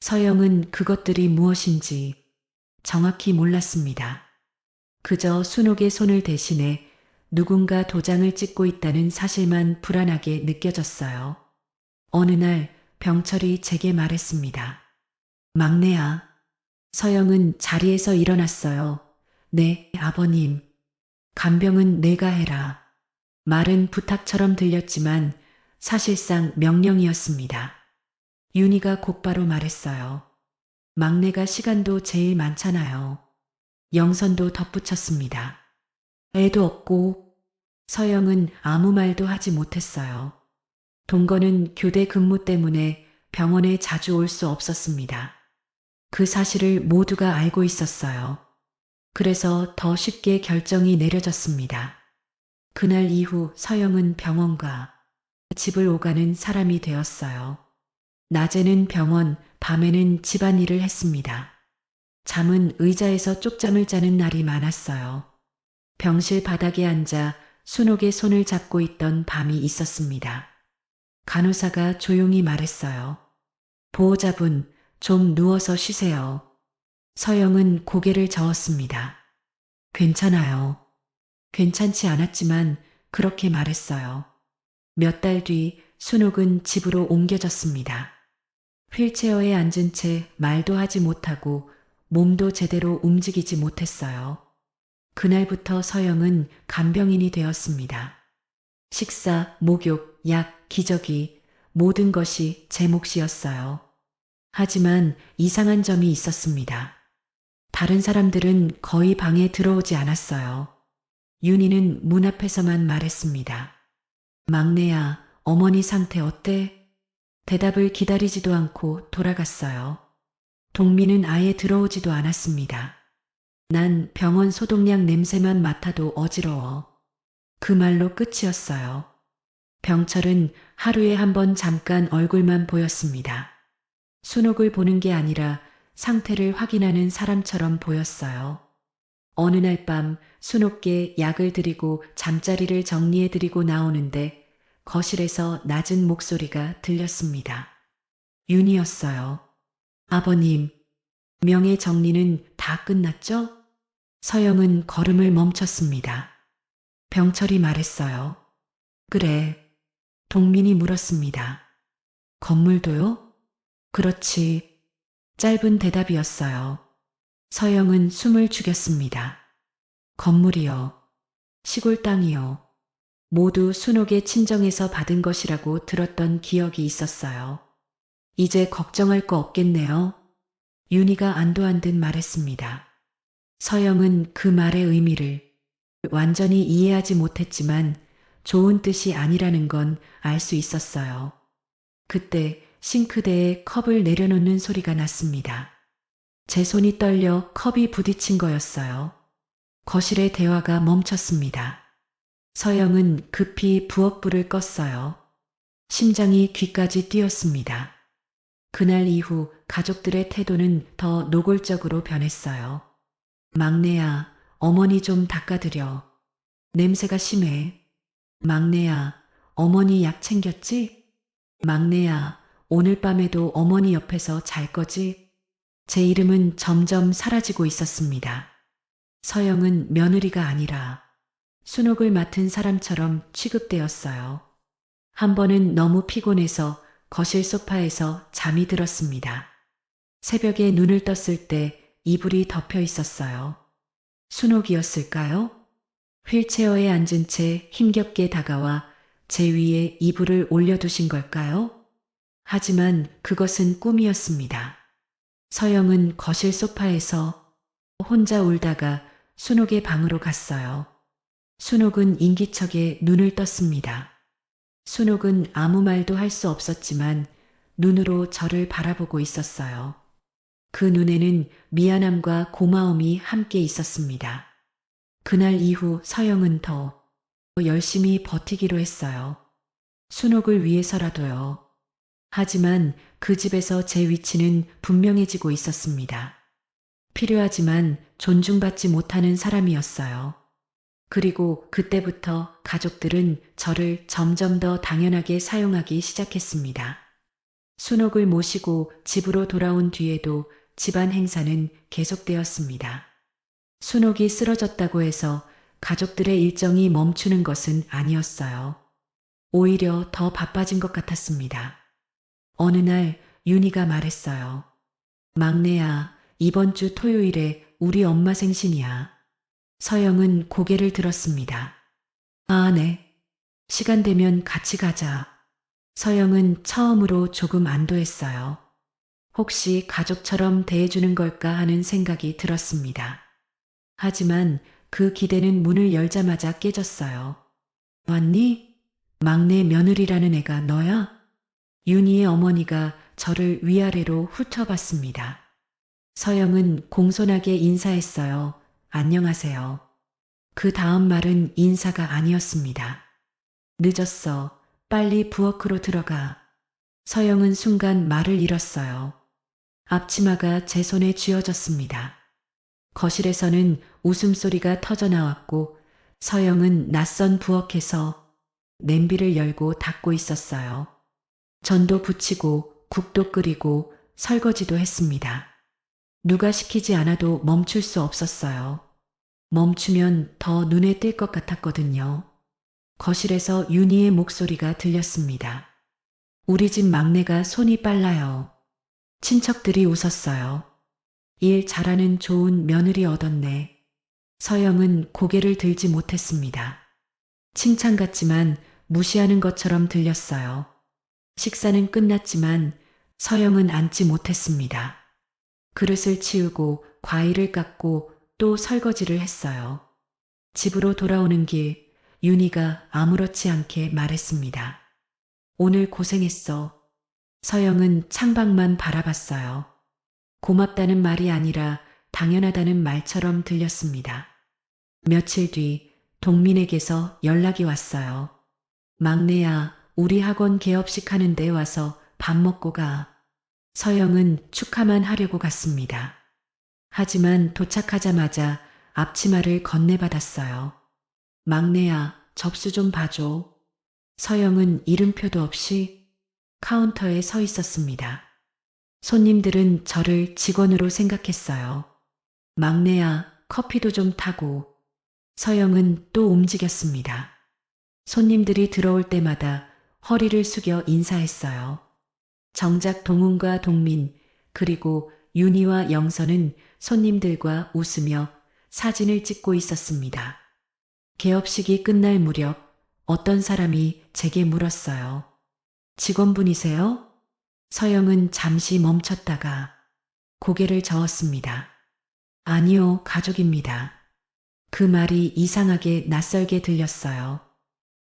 서영은 그것들이 무엇인지 정확히 몰랐습니다. 그저 순옥의 손을 대신해 누군가 도장을 찍고 있다는 사실만 불안하게 느껴졌어요. 어느 날 병철이 제게 말했습니다. 막내야. 서영은 자리에서 일어났어요. 네, 아버님. 간병은 내가 해라. 말은 부탁처럼 들렸지만 사실상 명령이었습니다. 윤희가 곧바로 말했어요. 막내가 시간도 제일 많잖아요. 영선도 덧붙였습니다. 애도 없고. 서영은 아무 말도 하지 못했어요. 동건은 교대 근무 때문에 병원에 자주 올 수 없었습니다. 그 사실을 모두가 알고 있었어요. 그래서 더 쉽게 결정이 내려졌습니다. 그날 이후 서영은 병원과 집을 오가는 사람이 되었어요. 낮에는 병원, 밤에는 집안일을 했습니다. 잠은 의자에서 쪽잠을 자는 날이 많았어요. 병실 바닥에 앉아 순옥의 손을 잡고 있던 밤이 있었습니다. 간호사가 조용히 말했어요. 보호자분, 좀 누워서 쉬세요. 서영은 고개를 저었습니다. 괜찮아요. 괜찮지 않았지만 그렇게 말했어요. 몇 달 뒤 순옥은 집으로 옮겨졌습니다. 휠체어에 앉은 채 말도 하지 못하고 몸도 제대로 움직이지 못했어요. 그날부터 서영은 간병인이 되었습니다. 식사, 목욕, 약, 기저귀, 모든 것이 제 몫이었어요. 하지만 이상한 점이 있었습니다. 다른 사람들은 거의 방에 들어오지 않았어요. 윤희는 문 앞에서만 말했습니다. 막내야, 어머니 상태 어때? 대답을 기다리지도 않고 돌아갔어요. 동민은 아예 들어오지도 않았습니다. 난 병원 소독약 냄새만 맡아도 어지러워. 그 말로 끝이었어요. 병철은 하루에 한 번 잠깐 얼굴만 보였습니다. 순옥을 보는 게 아니라 상태를 확인하는 사람처럼 보였어요. 어느 날 밤 순옥께 약을 드리고 잠자리를 정리해드리고 나오는데 거실에서 낮은 목소리가 들렸습니다. 윤이었어요. 아버님, 명예 정리는 다 끝났죠? 서영은 걸음을 멈췄습니다. 병철이 말했어요. 그래. 동민이 물었습니다. 건물도요? 그렇지. 짧은 대답이었어요. 서영은 숨을 죽였습니다. 건물이요. 시골 땅이요. 모두 순옥의 친정에서 받은 것이라고 들었던 기억이 있었어요. 이제 걱정할 거 없겠네요. 윤희가 안도한 듯 말했습니다. 서영은 그 말의 의미를 완전히 이해하지 못했지만 좋은 뜻이 아니라는 건 알 수 있었어요. 그때 싱크대에 컵을 내려놓는 소리가 났습니다. 제 손이 떨려 컵이 부딪힌 거였어요. 거실의 대화가 멈췄습니다. 서영은 급히 부엌불을 껐어요. 심장이 귀까지 뛰었습니다. 그날 이후 가족들의 태도는 더 노골적으로 변했어요. 막내야, 어머니 좀 닦아드려. 냄새가 심해. 막내야, 어머니 약 챙겼지? 막내야, 오늘 밤에도 어머니 옆에서 잘 거지? 제 이름은 점점 사라지고 있었습니다. 서영은 며느리가 아니라 순옥을 맡은 사람처럼 취급되었어요. 한 번은 너무 피곤해서 거실 소파에서 잠이 들었습니다. 새벽에 눈을 떴을 때 이불이 덮여 있었어요. 순옥이었을까요? 휠체어에 앉은 채 힘겹게 다가와 제 위에 이불을 올려두신 걸까요? 하지만 그것은 꿈이었습니다. 서영은 거실 소파에서 혼자 울다가 순옥의 방으로 갔어요. 순옥은 인기척에 눈을 떴습니다. 순옥은 아무 말도 할 수 없었지만 눈으로 저를 바라보고 있었어요. 그 눈에는 미안함과 고마움이 함께 있었습니다. 그날 이후 서영은 더 열심히 버티기로 했어요. 순옥을 위해서라도요. 하지만 그 집에서 제 위치는 분명해지고 있었습니다. 필요하지만 존중받지 못하는 사람이었어요. 그리고 그때부터 가족들은 저를 점점 더 당연하게 사용하기 시작했습니다. 순옥을 모시고 집으로 돌아온 뒤에도 집안 행사는 계속되었습니다. 순옥이 쓰러졌다고 해서 가족들의 일정이 멈추는 것은 아니었어요. 오히려 더 바빠진 것 같았습니다. 어느 날 윤희가 말했어요. 막내야, 이번 주 토요일에 우리 엄마 생신이야. 서영은 고개를 들었습니다. 아, 네. 시간 되면 같이 가자. 서영은 처음으로 조금 안도했어요. 혹시 가족처럼 대해주는 걸까 하는 생각이 들었습니다. 하지만 그 기대는 문을 열자마자 깨졌어요. 왔니? 막내 며느리라는 애가 너야? 윤희의 어머니가 저를 위아래로 훑어봤습니다. 서영은 공손하게 인사했어요. 안녕하세요. 그 다음 말은 인사가 아니었습니다. 늦었어. 빨리 부엌으로 들어가. 서영은 순간 말을 잃었어요. 앞치마가 제 손에 쥐어졌습니다. 거실에서는 웃음소리가 터져나왔고 서영은 낯선 부엌에서 냄비를 열고 닦고 있었어요. 전도 부치고 국도 끓이고 설거지도 했습니다. 누가 시키지 않아도 멈출 수 없었어요. 멈추면 더 눈에 띌 것 같았거든요. 거실에서 윤희의 목소리가 들렸습니다. 우리 집 막내가 손이 빨라요. 친척들이 웃었어요. 일 잘하는 좋은 며느리 얻었네. 서영은 고개를 들지 못했습니다. 칭찬 같지만 무시하는 것처럼 들렸어요. 식사는 끝났지만 서영은 앉지 못했습니다. 그릇을 치우고 과일을 깎고 또 설거지를 했어요. 집으로 돌아오는 길 윤희가 아무렇지 않게 말했습니다. 오늘 고생했어. 서영은 창밖만 바라봤어요. 고맙다는 말이 아니라 당연하다는 말처럼 들렸습니다. 며칠 뒤 동민에게서 연락이 왔어요. 막내야, 우리 학원 개업식 하는데 와서 밥 먹고 가. 서영은 축하만 하려고 갔습니다. 하지만 도착하자마자 앞치마를 건네받았어요. 막내야, 접수 좀 봐줘. 서영은 이름표도 없이 카운터에 서 있었습니다. 손님들은 저를 직원으로 생각했어요. 막내야, 커피도 좀 타고. 서영은 또 움직였습니다. 손님들이 들어올 때마다 허리를 숙여 인사했어요. 정작 동훈과 동민 그리고 윤희와 영선은 손님들과 웃으며 사진을 찍고 있었습니다. 개업식이 끝날 무렵 어떤 사람이 제게 물었어요. 직원분이세요? 서영은 잠시 멈췄다가 고개를 저었습니다. 아니요, 가족입니다. 그 말이 이상하게 낯설게 들렸어요.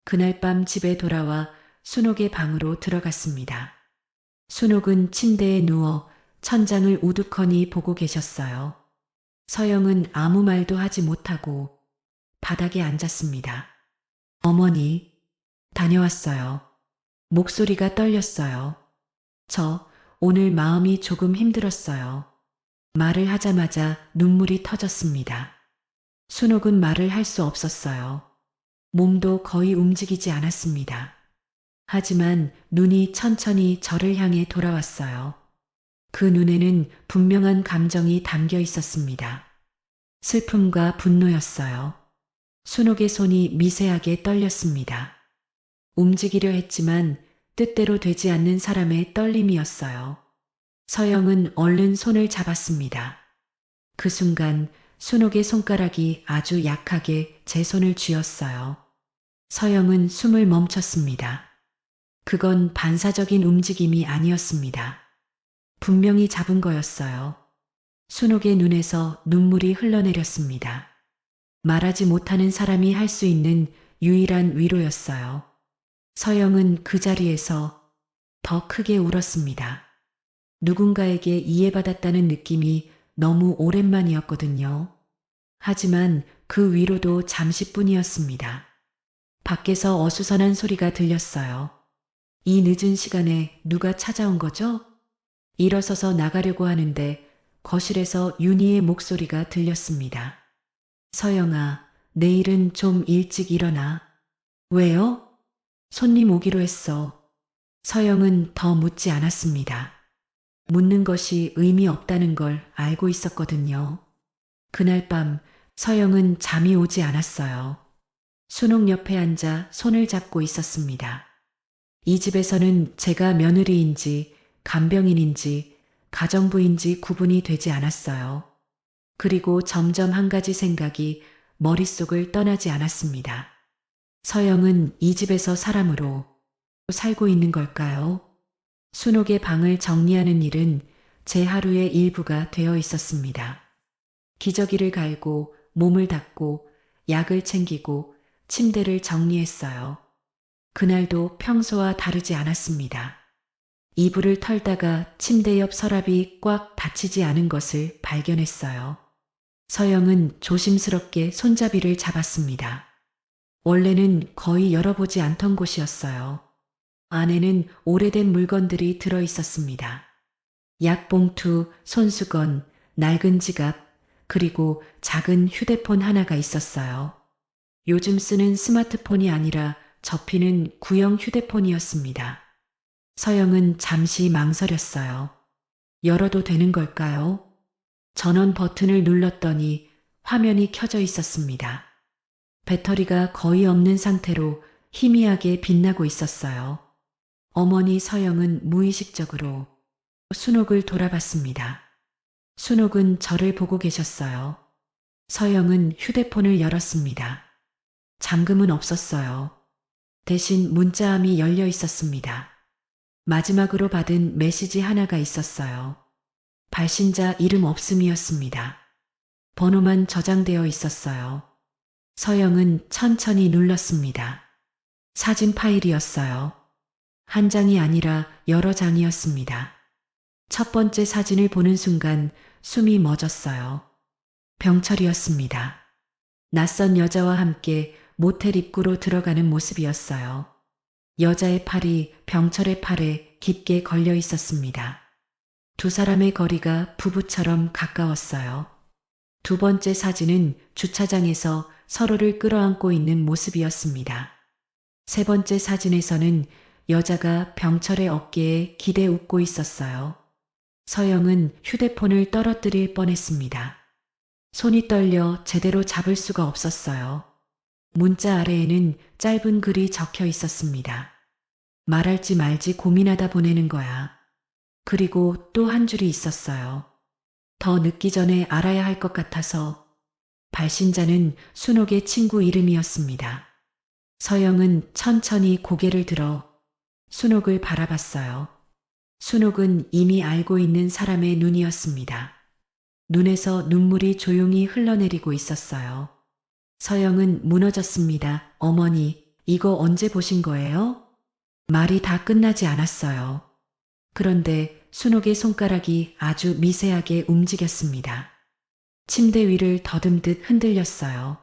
그날 밤 집에 돌아와 순옥의 방으로 들어갔습니다. 순옥은 침대에 누워 천장을 우두커니 보고 계셨어요. 서영은 아무 말도 하지 못하고 바닥에 앉았습니다. 어머니, 다녀왔어요. 목소리가 떨렸어요. 저 오늘 마음이 조금 힘들었어요. 말을 하자마자 눈물이 터졌습니다. 순옥은 말을 할 수 없었어요. 몸도 거의 움직이지 않았습니다. 하지만 눈이 천천히 저를 향해 돌아왔어요. 그 눈에는 분명한 감정이 담겨 있었습니다. 슬픔과 분노였어요. 순옥의 손이 미세하게 떨렸습니다. 움직이려 했지만 뜻대로 되지 않는 사람의 떨림이었어요. 서영은 얼른 손을 잡았습니다. 그 순간 순옥의 손가락이 아주 약하게 제 손을 쥐었어요. 서영은 숨을 멈췄습니다. 그건 반사적인 움직임이 아니었습니다. 분명히 잡은 거였어요. 순옥의 눈에서 눈물이 흘러내렸습니다. 말하지 못하는 사람이 할 수 있는 유일한 위로였어요. 서영은 그 자리에서 더 크게 울었습니다. 누군가에게 이해받았다는 느낌이 너무 오랜만이었거든요. 하지만 그 위로도 잠시뿐이었습니다. 밖에서 어수선한 소리가 들렸어요. 이 늦은 시간에 누가 찾아온 거죠? 일어서서 나가려고 하는데 거실에서 윤희의 목소리가 들렸습니다. 서영아, 내일은 좀 일찍 일어나. 왜요? 손님 오기로 했어. 서영은 더 묻지 않았습니다. 묻는 것이 의미 없다는 걸 알고 있었거든요. 그날 밤 서영은 잠이 오지 않았어요. 순옥 옆에 앉아 손을 잡고 있었습니다. 이 집에서는 제가 며느리인지 간병인인지 가정부인지 구분이 되지 않았어요. 그리고 점점 한 가지 생각이 머릿속을 떠나지 않았습니다. 서영은 이 집에서 사람으로 살고 있는 걸까요? 순옥의 방을 정리하는 일은 제 하루의 일부가 되어 있었습니다. 기저귀를 갈고 몸을 닦고 약을 챙기고 침대를 정리했어요. 그날도 평소와 다르지 않았습니다. 이불을 털다가 침대 옆 서랍이 꽉 닫히지 않은 것을 발견했어요. 서영은 조심스럽게 손잡이를 잡았습니다. 원래는 거의 열어보지 않던 곳이었어요. 안에는 오래된 물건들이 들어 있었습니다. 약봉투, 손수건, 낡은 지갑, 그리고 작은 휴대폰 하나가 있었어요. 요즘 쓰는 스마트폰이 아니라 접히는 구형 휴대폰이었습니다. 서영은 잠시 망설였어요. 열어도 되는 걸까요? 전원 버튼을 눌렀더니 화면이 켜져 있었습니다. 배터리가 거의 없는 상태로 희미하게 빛나고 있었어요. 어머니 서영은 무의식적으로 순옥을 돌아봤습니다. 순옥은 저를 보고 계셨어요. 서영은 휴대폰을 열었습니다. 잠금은 없었어요. 대신 문자함이 열려 있었습니다. 마지막으로 받은 메시지 하나가 있었어요. 발신자 이름 없음이었습니다. 번호만 저장되어 있었어요. 서영은 천천히 눌렀습니다. 사진 파일이었어요. 한 장이 아니라 여러 장이었습니다. 첫 번째 사진을 보는 순간 숨이 멎었어요. 병철이었습니다. 낯선 여자와 함께 모텔 입구로 들어가는 모습이었어요. 여자의 팔이 병철의 팔에 깊게 걸려 있었습니다. 두 사람의 거리가 부부처럼 가까웠어요. 두 번째 사진은 주차장에서 서로를 끌어안고 있는 모습이었습니다. 세 번째 사진에서는 여자가 병철의 어깨에 기대 웃고 있었어요. 서영은 휴대폰을 떨어뜨릴 뻔했습니다. 손이 떨려 제대로 잡을 수가 없었어요. 문자 아래에는 짧은 글이 적혀 있었습니다. 말할지 말지 고민하다 보내는 거야. 그리고 또 한 줄이 있었어요. 더 늦기 전에 알아야 할 것 같아서. 발신자는 순옥의 친구 이름이었습니다. 서영은 천천히 고개를 들어 순옥을 바라봤어요. 순옥은 이미 알고 있는 사람의 눈이었습니다. 눈에서 눈물이 조용히 흘러내리고 있었어요. 서영은 무너졌습니다. 어머니, 이거 언제 보신 거예요? 말이 다 끝나지 않았어요. 그런데 순옥의 손가락이 아주 미세하게 움직였습니다. 침대 위를 더듬듯 흔들렸어요.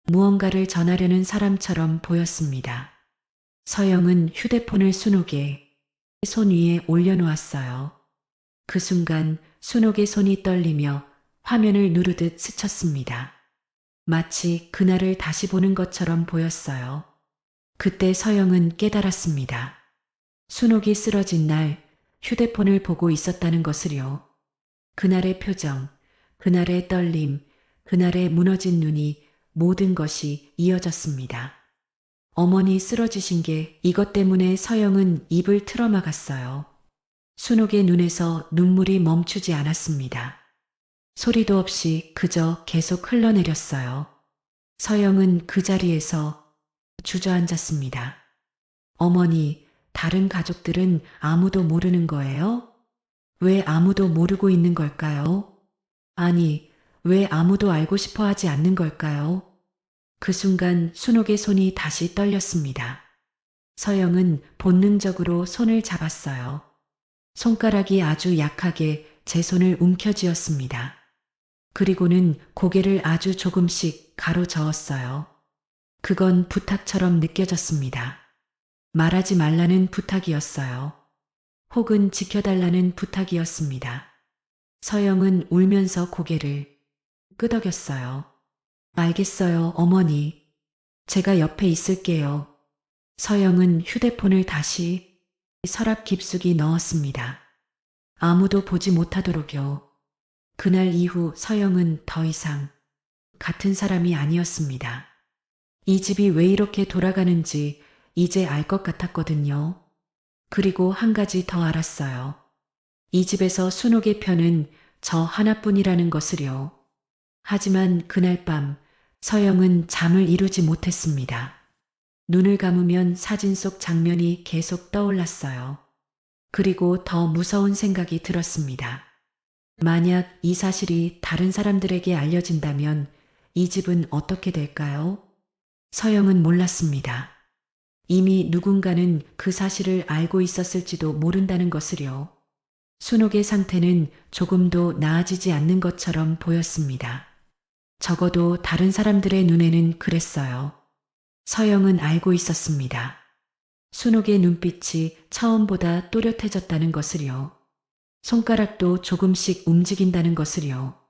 무언가를 전하려는 사람처럼 보였습니다. 서영은 휴대폰을 순옥의 손 위에 올려놓았어요. 그 순간 순옥의 손이 떨리며 화면을 누르듯 스쳤습니다. 마치 그날을 다시 보는 것처럼 보였어요. 그때 서영은 깨달았습니다. 순옥이 쓰러진 날 휴대폰을 보고 있었다는 것을요. 그날의 표정, 그날의 떨림, 그날의 무너진 눈이 모든 것이 이어졌습니다. 어머니 쓰러지신 게 이것 때문에 서영은 입을 틀어막았어요. 순옥의 눈에서 눈물이 멈추지 않았습니다. 소리도 없이 그저 계속 흘러내렸어요. 서영은 그 자리에서 주저앉았습니다. 어머니, 다른 가족들은 아무도 모르는 거예요? 왜 아무도 모르고 있는 걸까요? 아니, 왜 아무도 알고 싶어 하지 않는 걸까요? 그 순간 순옥의 손이 다시 떨렸습니다. 서영은 본능적으로 손을 잡았어요. 손가락이 아주 약하게 제 손을 움켜쥐었습니다. 그리고는 고개를 아주 조금씩 가로저었어요. 그건 부탁처럼 느껴졌습니다. 말하지 말라는 부탁이었어요. 혹은 지켜달라는 부탁이었습니다. 서영은 울면서 고개를 끄덕였어요. 알겠어요, 어머니. 제가 옆에 있을게요. 서영은 휴대폰을 다시 서랍 깊숙이 넣었습니다. 아무도 보지 못하도록요. 그날 이후 서영은 더 이상 같은 사람이 아니었습니다. 이 집이 왜 이렇게 돌아가는지 이제 알 것 같았거든요. 그리고 한 가지 더 알았어요. 이 집에서 순옥의 편은 저 하나뿐이라는 것을요. 하지만 그날 밤 서영은 잠을 이루지 못했습니다. 눈을 감으면 사진 속 장면이 계속 떠올랐어요. 그리고 더 무서운 생각이 들었습니다. 만약 이 사실이 다른 사람들에게 알려진다면 이 집은 어떻게 될까요? 서영은 몰랐습니다. 이미 누군가는 그 사실을 알고 있었을지도 모른다는 것을요. 순옥의 상태는 조금도 나아지지 않는 것처럼 보였습니다. 적어도 다른 사람들의 눈에는 그랬어요. 서영은 알고 있었습니다. 순옥의 눈빛이 처음보다 또렷해졌다는 것을요. 손가락도 조금씩 움직인다는 것을요.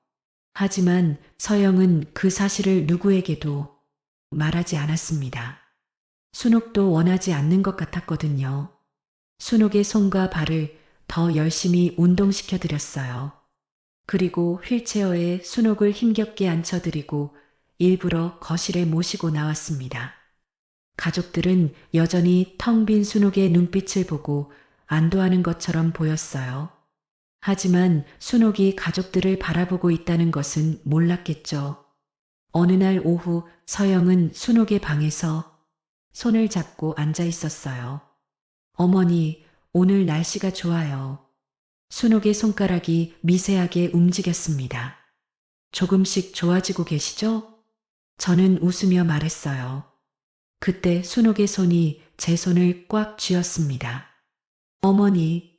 하지만 서영은 그 사실을 누구에게도 말하지 않았습니다. 순옥도 원하지 않는 것 같았거든요. 순옥의 손과 발을 더 열심히 운동시켜 드렸어요. 그리고 휠체어에 순옥을 힘겹게 앉혀드리고 일부러 거실에 모시고 나왔습니다. 가족들은 여전히 텅 빈 순옥의 눈빛을 보고 안도하는 것처럼 보였어요. 하지만 순옥이 가족들을 바라보고 있다는 것은 몰랐겠죠. 어느 날 오후 서영은 순옥의 방에서 손을 잡고 앉아 있었어요. 어머니, 오늘 날씨가 좋아요. 순옥의 손가락이 미세하게 움직였습니다. 조금씩 좋아지고 계시죠? 저는 웃으며 말했어요. 그때 순옥의 손이 제 손을 꽉 쥐었습니다. 어머니,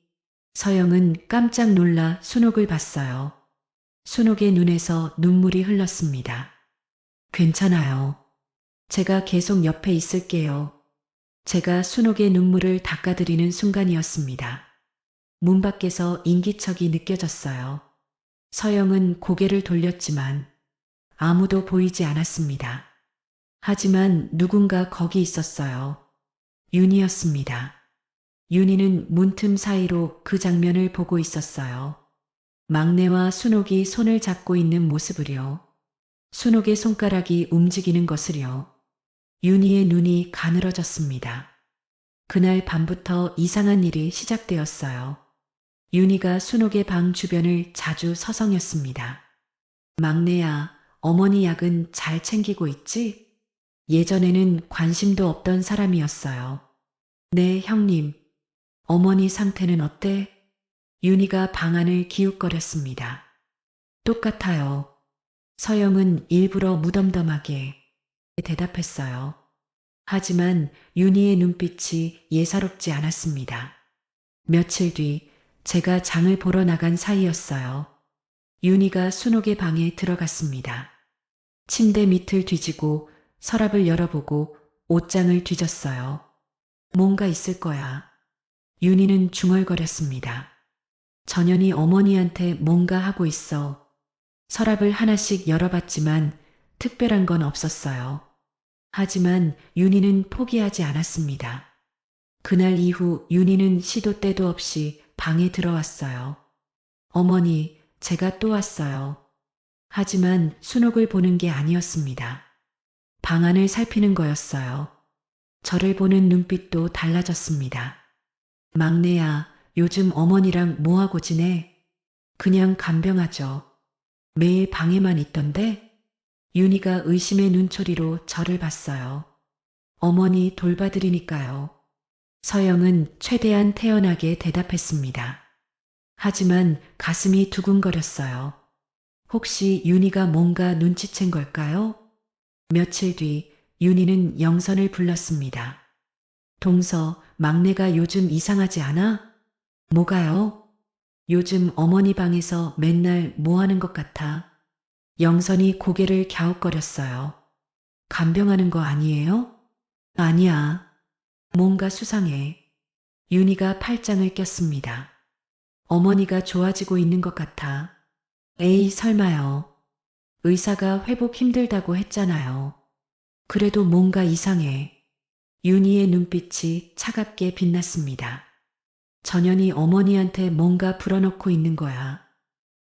서영은 깜짝 놀라 순옥을 봤어요. 순옥의 눈에서 눈물이 흘렀습니다. 괜찮아요. 제가 계속 옆에 있을게요. 제가 순옥의 눈물을 닦아드리는 순간이었습니다. 문 밖에서 인기척이 느껴졌어요. 서영은 고개를 돌렸지만 아무도 보이지 않았습니다. 하지만 누군가 거기 있었어요. 윤희였습니다. 윤희는 문틈 사이로 그 장면을 보고 있었어요. 막내와 순옥이 손을 잡고 있는 모습을요. 순옥의 손가락이 움직이는 것을요. 윤희의 눈이 가늘어졌습니다. 그날 밤부터 이상한 일이 시작되었어요. 윤희가 순옥의 방 주변을 자주 서성였습니다. 막내야, 어머니 약은 잘 챙기고 있지? 예전에는 관심도 없던 사람이었어요. 네, 형님. 어머니 상태는 어때? 윤희가 방 안을 기웃거렸습니다. 똑같아요. 서영은 일부러 무덤덤하게 대답했어요. 하지만 윤희의 눈빛이 예사롭지 않았습니다. 며칠 뒤 제가 장을 보러 나간 사이였어요. 윤희가 순옥의 방에 들어갔습니다. 침대 밑을 뒤지고 서랍을 열어보고 옷장을 뒤졌어요. 뭔가 있을 거야. 윤희는 중얼거렸습니다. 전현이 어머니한테 뭔가 하고 있어. 서랍을 하나씩 열어봤지만 특별한 건 없었어요. 하지만 윤희는 포기하지 않았습니다. 그날 이후 윤희는 시도 때도 없이 방에 들어왔어요. 어머니, 제가 또 왔어요. 하지만 순옥을 보는 게 아니었습니다. 방 안을 살피는 거였어요. 저를 보는 눈빛도 달라졌습니다. 막내야, 요즘 어머니랑 뭐하고 지내? 그냥 간병하죠. 매일 방에만 있던데? 윤희가 의심의 눈초리로 저를 봤어요. 어머니 돌봐드리니까요. 서영은 최대한 태연하게 대답했습니다. 하지만 가슴이 두근거렸어요. 혹시 윤희가 뭔가 눈치챈 걸까요? 며칠 뒤 윤희는 영선을 불렀습니다. 동서, 막내가 요즘 이상하지 않아? 뭐가요? 요즘 어머니 방에서 맨날 뭐 하는 것 같아. 영선이 고개를 갸웃거렸어요. 간병하는 거 아니에요? 아니야. 뭔가 수상해. 윤희가 팔짱을 꼈습니다. 어머니가 좋아지고 있는 것 같아. 에이, 설마요. 의사가 회복 힘들다고 했잖아요. 그래도 뭔가 이상해. 윤희의 눈빛이 차갑게 빛났습니다. 전현이 어머니한테 뭔가 불어넣고 있는 거야.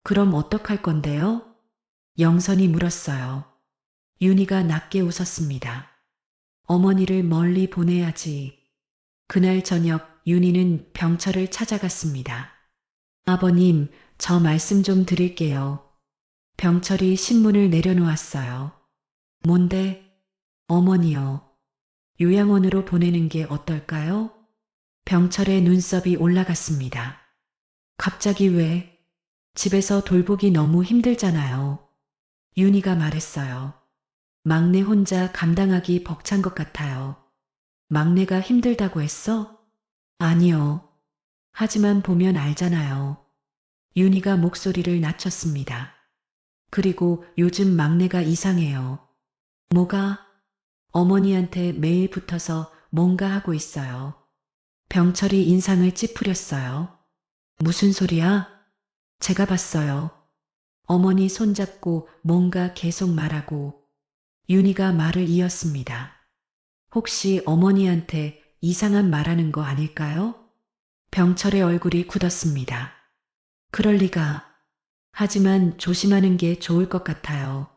그럼 어떡할 건데요? 영선이 물었어요. 윤희가 낮게 웃었습니다. 어머니를 멀리 보내야지. 그날 저녁 윤희는 병철을 찾아갔습니다. 아버님, 저 말씀 좀 드릴게요. 병철이 신문을 내려놓았어요. 뭔데? 어머니요. 요양원으로 보내는 게 어떨까요? 병철의 눈썹이 올라갔습니다. 갑자기 왜? 집에서 돌보기 너무 힘들잖아요. 윤희가 말했어요. 막내 혼자 감당하기 벅찬 것 같아요. 막내가 힘들다고 했어? 아니요. 하지만 보면 알잖아요. 윤희가 목소리를 낮췄습니다. 그리고 요즘 막내가 이상해요. 뭐가? 어머니한테 매일 붙어서 뭔가 하고 있어요. 병철이 인상을 찌푸렸어요. 무슨 소리야? 제가 봤어요. 어머니 손잡고 뭔가 계속 말하고. 윤희가 말을 이었습니다. 혹시 어머니한테 이상한 말하는 거 아닐까요? 병철의 얼굴이 굳었습니다. 그럴 리가. 하지만 조심하는 게 좋을 것 같아요.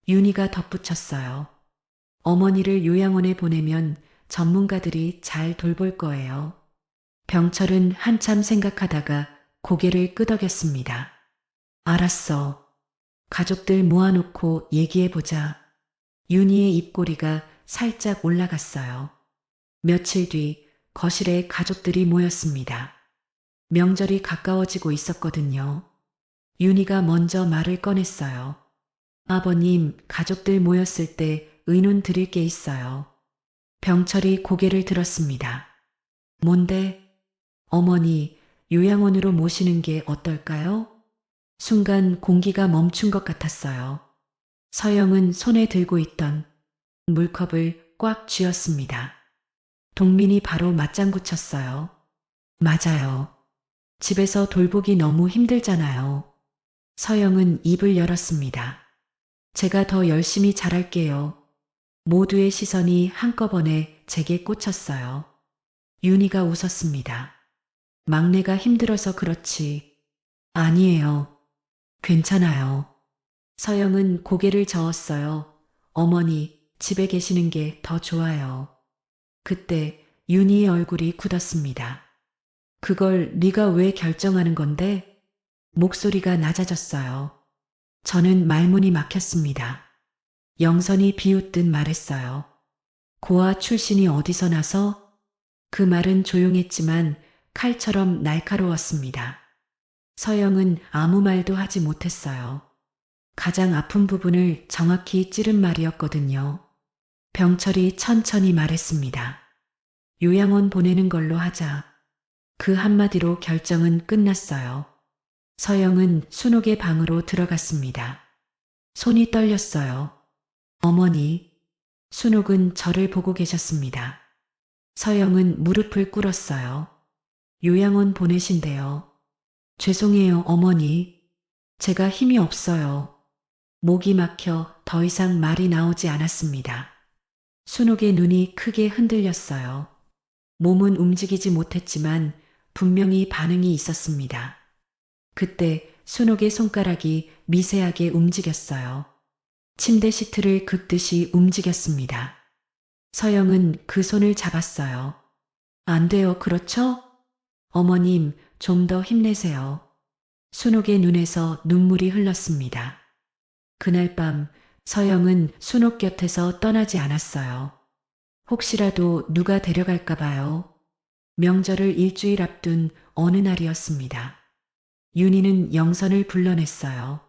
윤희가 덧붙였어요. 어머니를 요양원에 보내면 전문가들이 잘 돌볼 거예요. 병철은 한참 생각하다가 고개를 끄덕였습니다. 알았어. 가족들 모아놓고 얘기해보자. 윤희의 입꼬리가 살짝 올라갔어요. 며칠 뒤 거실에 가족들이 모였습니다. 명절이 가까워지고 있었거든요. 윤희가 먼저 말을 꺼냈어요. 아버님, 가족들 모였을 때 의논 드릴 게 있어요. 병철이 고개를 들었습니다. 뭔데? 어머니, 요양원으로 모시는 게 어떨까요? 순간 공기가 멈춘 것 같았어요. 서영은 손에 들고 있던 물컵을 꽉 쥐었습니다. 동민이 바로 맞장구 쳤어요. 맞아요. 집에서 돌보기 너무 힘들잖아요. 서영은 입을 열었습니다. 제가 더 열심히 잘할게요. 모두의 시선이 한꺼번에 제게 꽂혔어요. 윤희가 웃었습니다. 막내가 힘들어서 그렇지. 아니에요. 괜찮아요. 서영은 고개를 저었어요. 어머니, 집에 계시는 게 더 좋아요. 그때 윤희의 얼굴이 굳었습니다. 그걸 네가 왜 결정하는 건데? 목소리가 낮아졌어요. 저는 말문이 막혔습니다. 영선이 비웃듯 말했어요. 고아 출신이 어디서 나서? 그 말은 조용했지만 칼처럼 날카로웠습니다. 서영은 아무 말도 하지 못했어요. 가장 아픈 부분을 정확히 찌른 말이었거든요. 병철이 천천히 말했습니다. 요양원 보내는 걸로 하자. 그 한마디로 결정은 끝났어요. 서영은 순옥의 방으로 들어갔습니다. 손이 떨렸어요. 어머니. 순옥은 저를 보고 계셨습니다. 서영은 무릎을 꿇었어요. 요양원 보내신대요. 죄송해요, 어머니. 제가 힘이 없어요. 목이 막혀 더 이상 말이 나오지 않았습니다. 순옥의 눈이 크게 흔들렸어요. 몸은 움직이지 못했지만 분명히 반응이 있었습니다. 그때 순옥의 손가락이 미세하게 움직였어요. 침대 시트를 긋듯이 움직였습니다. 서영은 그 손을 잡았어요. 안 돼요, 그렇죠? 어머님, 좀 더 힘내세요. 순옥의 눈에서 눈물이 흘렀습니다. 그날 밤 서영은 순옥 곁에서 떠나지 않았어요. 혹시라도 누가 데려갈까 봐요. 명절을 일주일 앞둔 어느 날이었습니다. 윤희는 영선을 불러냈어요.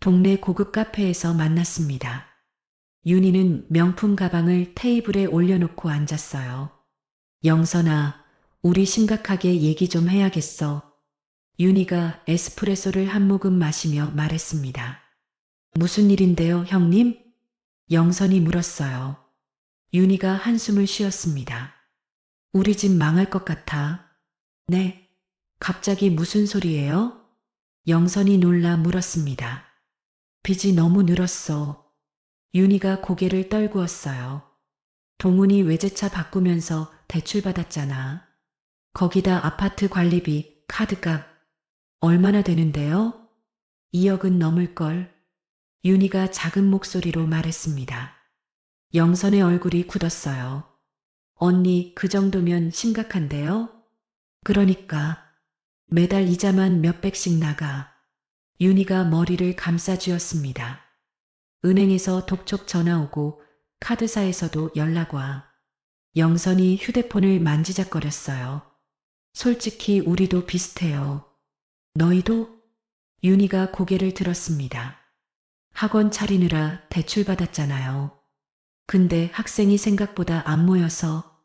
동네 고급 카페에서 만났습니다. 윤희는 명품 가방을 테이블에 올려놓고 앉았어요. 영선아, 우리 심각하게 얘기 좀 해야겠어. 윤희가 에스프레소를 한 모금 마시며 말했습니다. 무슨 일인데요, 형님? 영선이 물었어요. 윤희가 한숨을 쉬었습니다. 우리 집 망할 것 같아. 네. 갑자기 무슨 소리예요? 영선이 놀라 물었습니다. 빚이 너무 늘었어. 윤희가 고개를 떨구었어요. 동훈이 외제차 바꾸면서 대출받았잖아. 거기다 아파트 관리비, 카드값. 얼마나 되는데요? 2억은 넘을걸. 윤희가 작은 목소리로 말했습니다. 영선의 얼굴이 굳었어요. 언니, 그 정도면 심각한데요? 그러니까 매달 이자만 몇백씩 나가. 윤희가 머리를 감싸쥐었습니다. 은행에서 독촉 전화 오고 카드사에서도 연락 와. 영선이 휴대폰을 만지작거렸어요. 솔직히 우리도 비슷해요. 너희도? 윤희가 고개를 들었습니다. 학원 차리느라 대출받았잖아요. 근데 학생이 생각보다 안 모여서.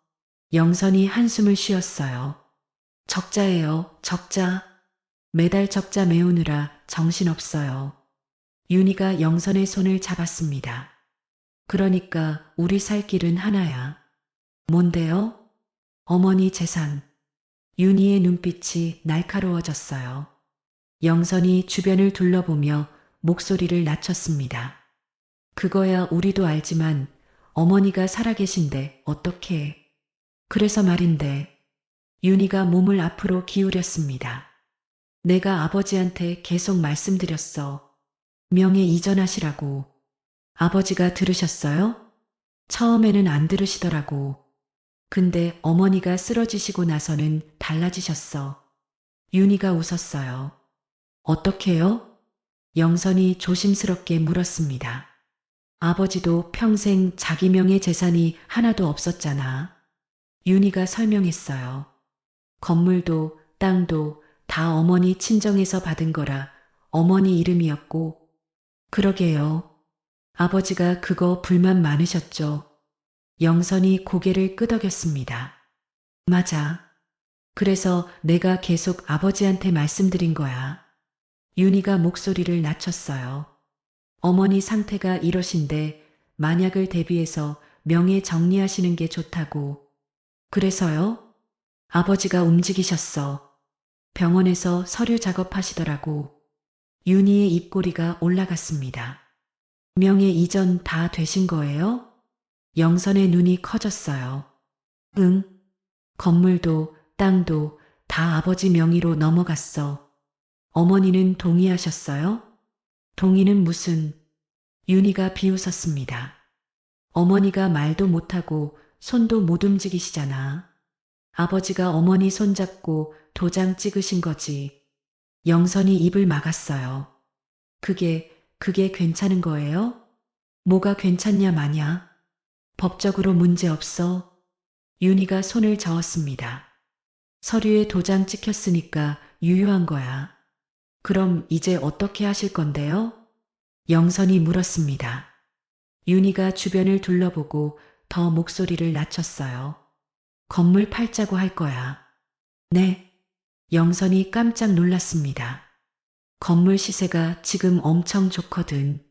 영선이 한숨을 쉬었어요. 적자예요, 적자. 매달 적자 메우느라 정신없어요. 윤희가 영선의 손을 잡았습니다. 그러니까 우리 살 길은 하나야. 뭔데요? 어머니 재산. 윤희의 눈빛이 날카로워졌어요. 영선이 주변을 둘러보며 목소리를 낮췄습니다. 그거야 우리도 알지만 어머니가 살아계신데 어떻게. 그래서 말인데. 윤희가 몸을 앞으로 기울였습니다. 내가 아버지한테 계속 말씀드렸어. 명예 이전하시라고. 아버지가 들으셨어요? 처음에는 안 들으시더라고. 근데 어머니가 쓰러지시고 나서는 달라지셨어. 윤희가 웃었어요. 어떻게요? 영선이 조심스럽게 물었습니다. 아버지도 평생 자기 명의 재산이 하나도 없었잖아. 윤희가 설명했어요. 건물도 땅도 다 어머니 친정에서 받은 거라 어머니 이름이었고. 그러게요. 아버지가 그거 불만 많으셨죠. 영선이 고개를 끄덕였습니다. 맞아. 그래서 내가 계속 아버지한테 말씀드린 거야. 윤희가 목소리를 낮췄어요. 어머니 상태가 이러신데 만약을 대비해서 명예 정리하시는 게 좋다고. 그래서요? 아버지가 움직이셨어. 병원에서 서류 작업하시더라고. 윤희의 입꼬리가 올라갔습니다. 명예 이전 다 되신 거예요? 영선의 눈이 커졌어요. 응. 건물도 땅도 다 아버지 명의로 넘어갔어. 어머니는 동의하셨어요? 동의는 무슨. 윤희가 비웃었습니다. 어머니가 말도 못하고 손도 못 움직이시잖아. 아버지가 어머니 손잡고 도장 찍으신 거지. 영선이 입을 막았어요. 그게 괜찮은 거예요? 뭐가 괜찮냐 마냐? 법적으로 문제 없어. 윤희가 손을 저었습니다. 서류에 도장 찍혔으니까 유효한 거야. 그럼 이제 어떻게 하실 건데요? 영선이 물었습니다. 윤희가 주변을 둘러보고 더 목소리를 낮췄어요. 건물 팔자고 할 거야. 네. 영선이 깜짝 놀랐습니다. 건물 시세가 지금 엄청 좋거든.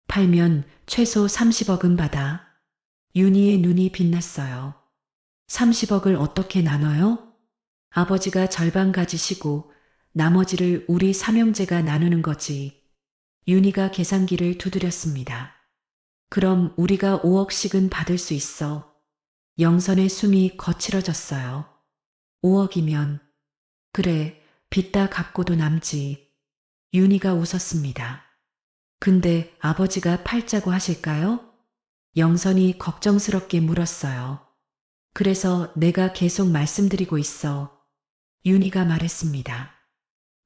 팔면 최소 30억은 받아. 윤희의 눈이 빛났어요. 30억을 어떻게 나눠요? 아버지가 절반 가지시고 나머지를 우리 삼형제가 나누는 거지. 윤희가 계산기를 두드렸습니다. 그럼 우리가 5억씩은 받을 수 있어. 영선의 숨이 거칠어졌어요. 5억이면. 그래, 빚 다 갚고도 남지. 윤희가 웃었습니다. 근데 아버지가 팔자고 하실까요? 영선이 걱정스럽게 물었어요. 그래서 내가 계속 말씀드리고 있어. 윤희가 말했습니다.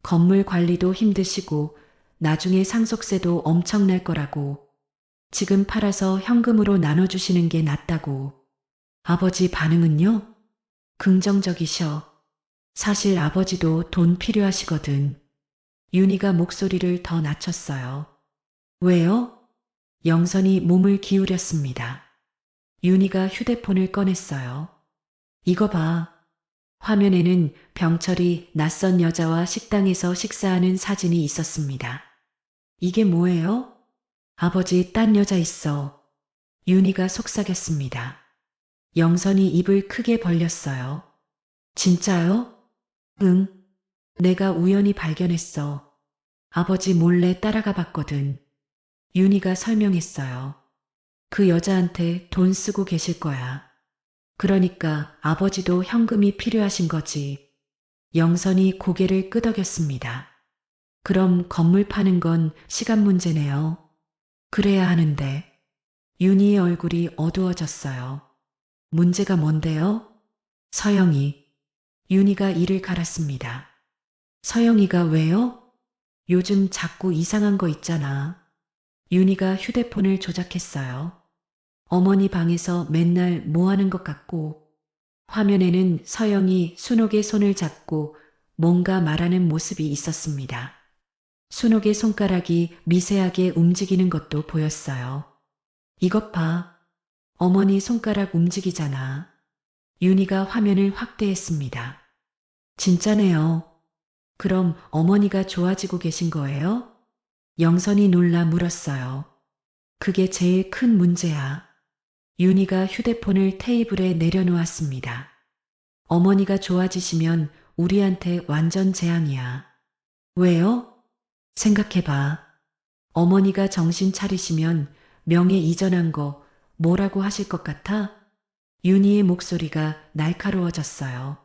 건물 관리도 힘드시고 나중에 상속세도 엄청날 거라고. 지금 팔아서 현금으로 나눠주시는 게 낫다고. 아버지 반응은요? 긍정적이셔. 사실 아버지도 돈 필요하시거든. 윤희가 목소리를 더 낮췄어요. 왜요? 영선이 몸을 기울였습니다. 윤희가 휴대폰을 꺼냈어요. 이거 봐. 화면에는 병철이 낯선 여자와 식당에서 식사하는 사진이 있었습니다. 이게 뭐예요? 아버지 딴 여자 있어. 윤희가 속삭였습니다. 영선이 입을 크게 벌렸어요. 진짜요? 응. 내가 우연히 발견했어. 아버지 몰래 따라가 봤거든. 윤희가 설명했어요. 그 여자한테 돈 쓰고 계실 거야. 그러니까 아버지도 현금이 필요하신 거지. 영선이 고개를 끄덕였습니다. 그럼 건물 파는 건 시간 문제네요. 그래야 하는데. 윤희의 얼굴이 어두워졌어요. 문제가 뭔데요? 서영이. 윤희가 이를 갈았습니다. 서영이가 왜요? 요즘 자꾸 이상한 거 있잖아. 윤희가 휴대폰을 조작했어요. 어머니 방에서 맨날 뭐 하는 것 같고, 화면에는 서영이 순옥의 손을 잡고 뭔가 말하는 모습이 있었습니다. 순옥의 손가락이 미세하게 움직이는 것도 보였어요. 이것 봐. 어머니 손가락 움직이잖아. 윤희가 화면을 확대했습니다. 진짜네요. 그럼 어머니가 좋아지고 계신 거예요? 영선이 놀라 물었어요. 그게 제일 큰 문제야. 윤희가 휴대폰을 테이블에 내려놓았습니다. 어머니가 좋아지시면 우리한테 완전 재앙이야. 왜요? 생각해봐. 어머니가 정신 차리시면 명예 이전한 거 뭐라고 하실 것 같아? 윤희의 목소리가 날카로워졌어요.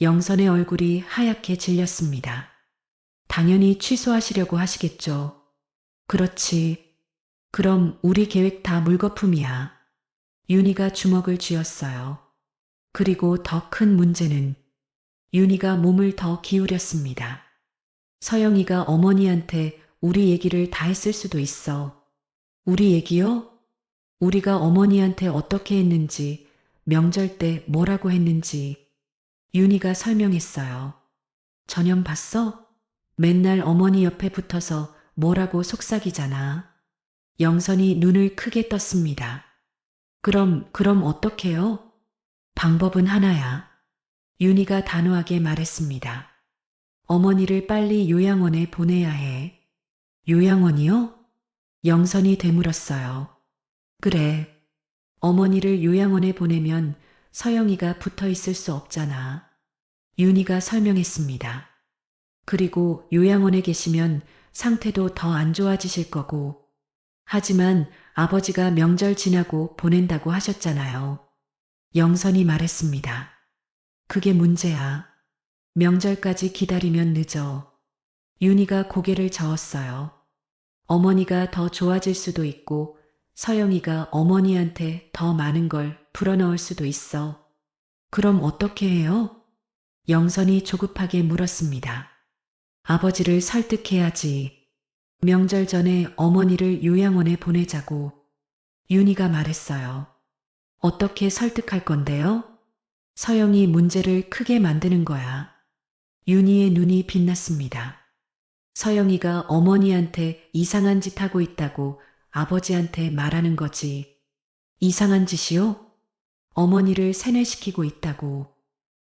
영선의 얼굴이 하얗게 질렸습니다. 당연히 취소하시려고 하시겠죠. 그렇지. 그럼 우리 계획 다 물거품이야. 윤희가 주먹을 쥐었어요. 그리고 더 큰 문제는 윤희가 몸을 더 기울였습니다. 서영이가 어머니한테 우리 얘기를 다 했을 수도 있어. 우리 얘기요? 우리가 어머니한테 어떻게 했는지, 명절 때 뭐라고 했는지. 윤희가 설명했어요. 전염 봤어? 맨날 어머니 옆에 붙어서 뭐라고 속삭이잖아. 영선이 눈을 크게 떴습니다. 그럼 어떡해요? 방법은 하나야. 윤희가 단호하게 말했습니다. 어머니를 빨리 요양원에 보내야 해. 요양원이요? 영선이 되물었어요. 그래. 어머니를 요양원에 보내면 서영이가 붙어 있을 수 없잖아. 윤희가 설명했습니다. 그리고 요양원에 계시면 상태도 더 안 좋아지실 거고. 하지만 아버지가 명절 지나고 보낸다고 하셨잖아요. 영선이 말했습니다. 그게 문제야. 명절까지 기다리면 늦어. 윤희가 고개를 저었어요. 어머니가 더 좋아질 수도 있고 서영이가 어머니한테 더 많은 걸 불어넣을 수도 있어. 그럼 어떻게 해요? 영선이 조급하게 물었습니다. 아버지를 설득해야지. 명절 전에 어머니를 요양원에 보내자고. 윤희가 말했어요. 어떻게 설득할 건데요? 서영이 문제를 크게 만드는 거야. 윤희의 눈이 빛났습니다. 서영이가 어머니한테 이상한 짓 하고 있다고 아버지한테 말하는 거지. 이상한 짓이요? 어머니를 세뇌시키고 있다고.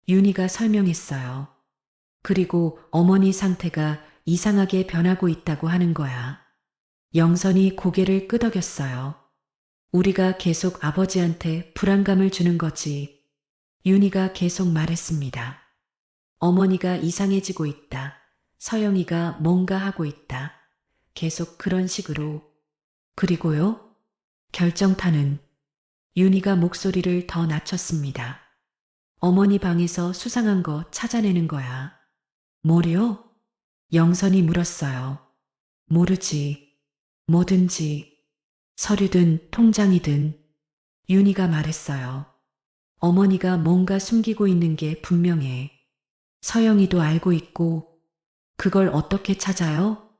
윤희가 설명했어요. 그리고 어머니 상태가 이상하게 변하고 있다고 하는 거야. 영선이 고개를 끄덕였어요. 우리가 계속 아버지한테 불안감을 주는 거지. 윤희가 계속 말했습니다. 어머니가 이상해지고 있다. 서영이가 뭔가 하고 있다. 계속 그런 식으로. 그리고요? 결정타는. 윤희가 목소리를 더 낮췄습니다. 어머니 방에서 수상한 거 찾아내는 거야. 뭐요? 영선이 물었어요. 모르지. 뭐든지. 서류든 통장이든. 윤희가 말했어요. 어머니가 뭔가 숨기고 있는 게 분명해. 서영이도 알고 있고. 그걸 어떻게 찾아요?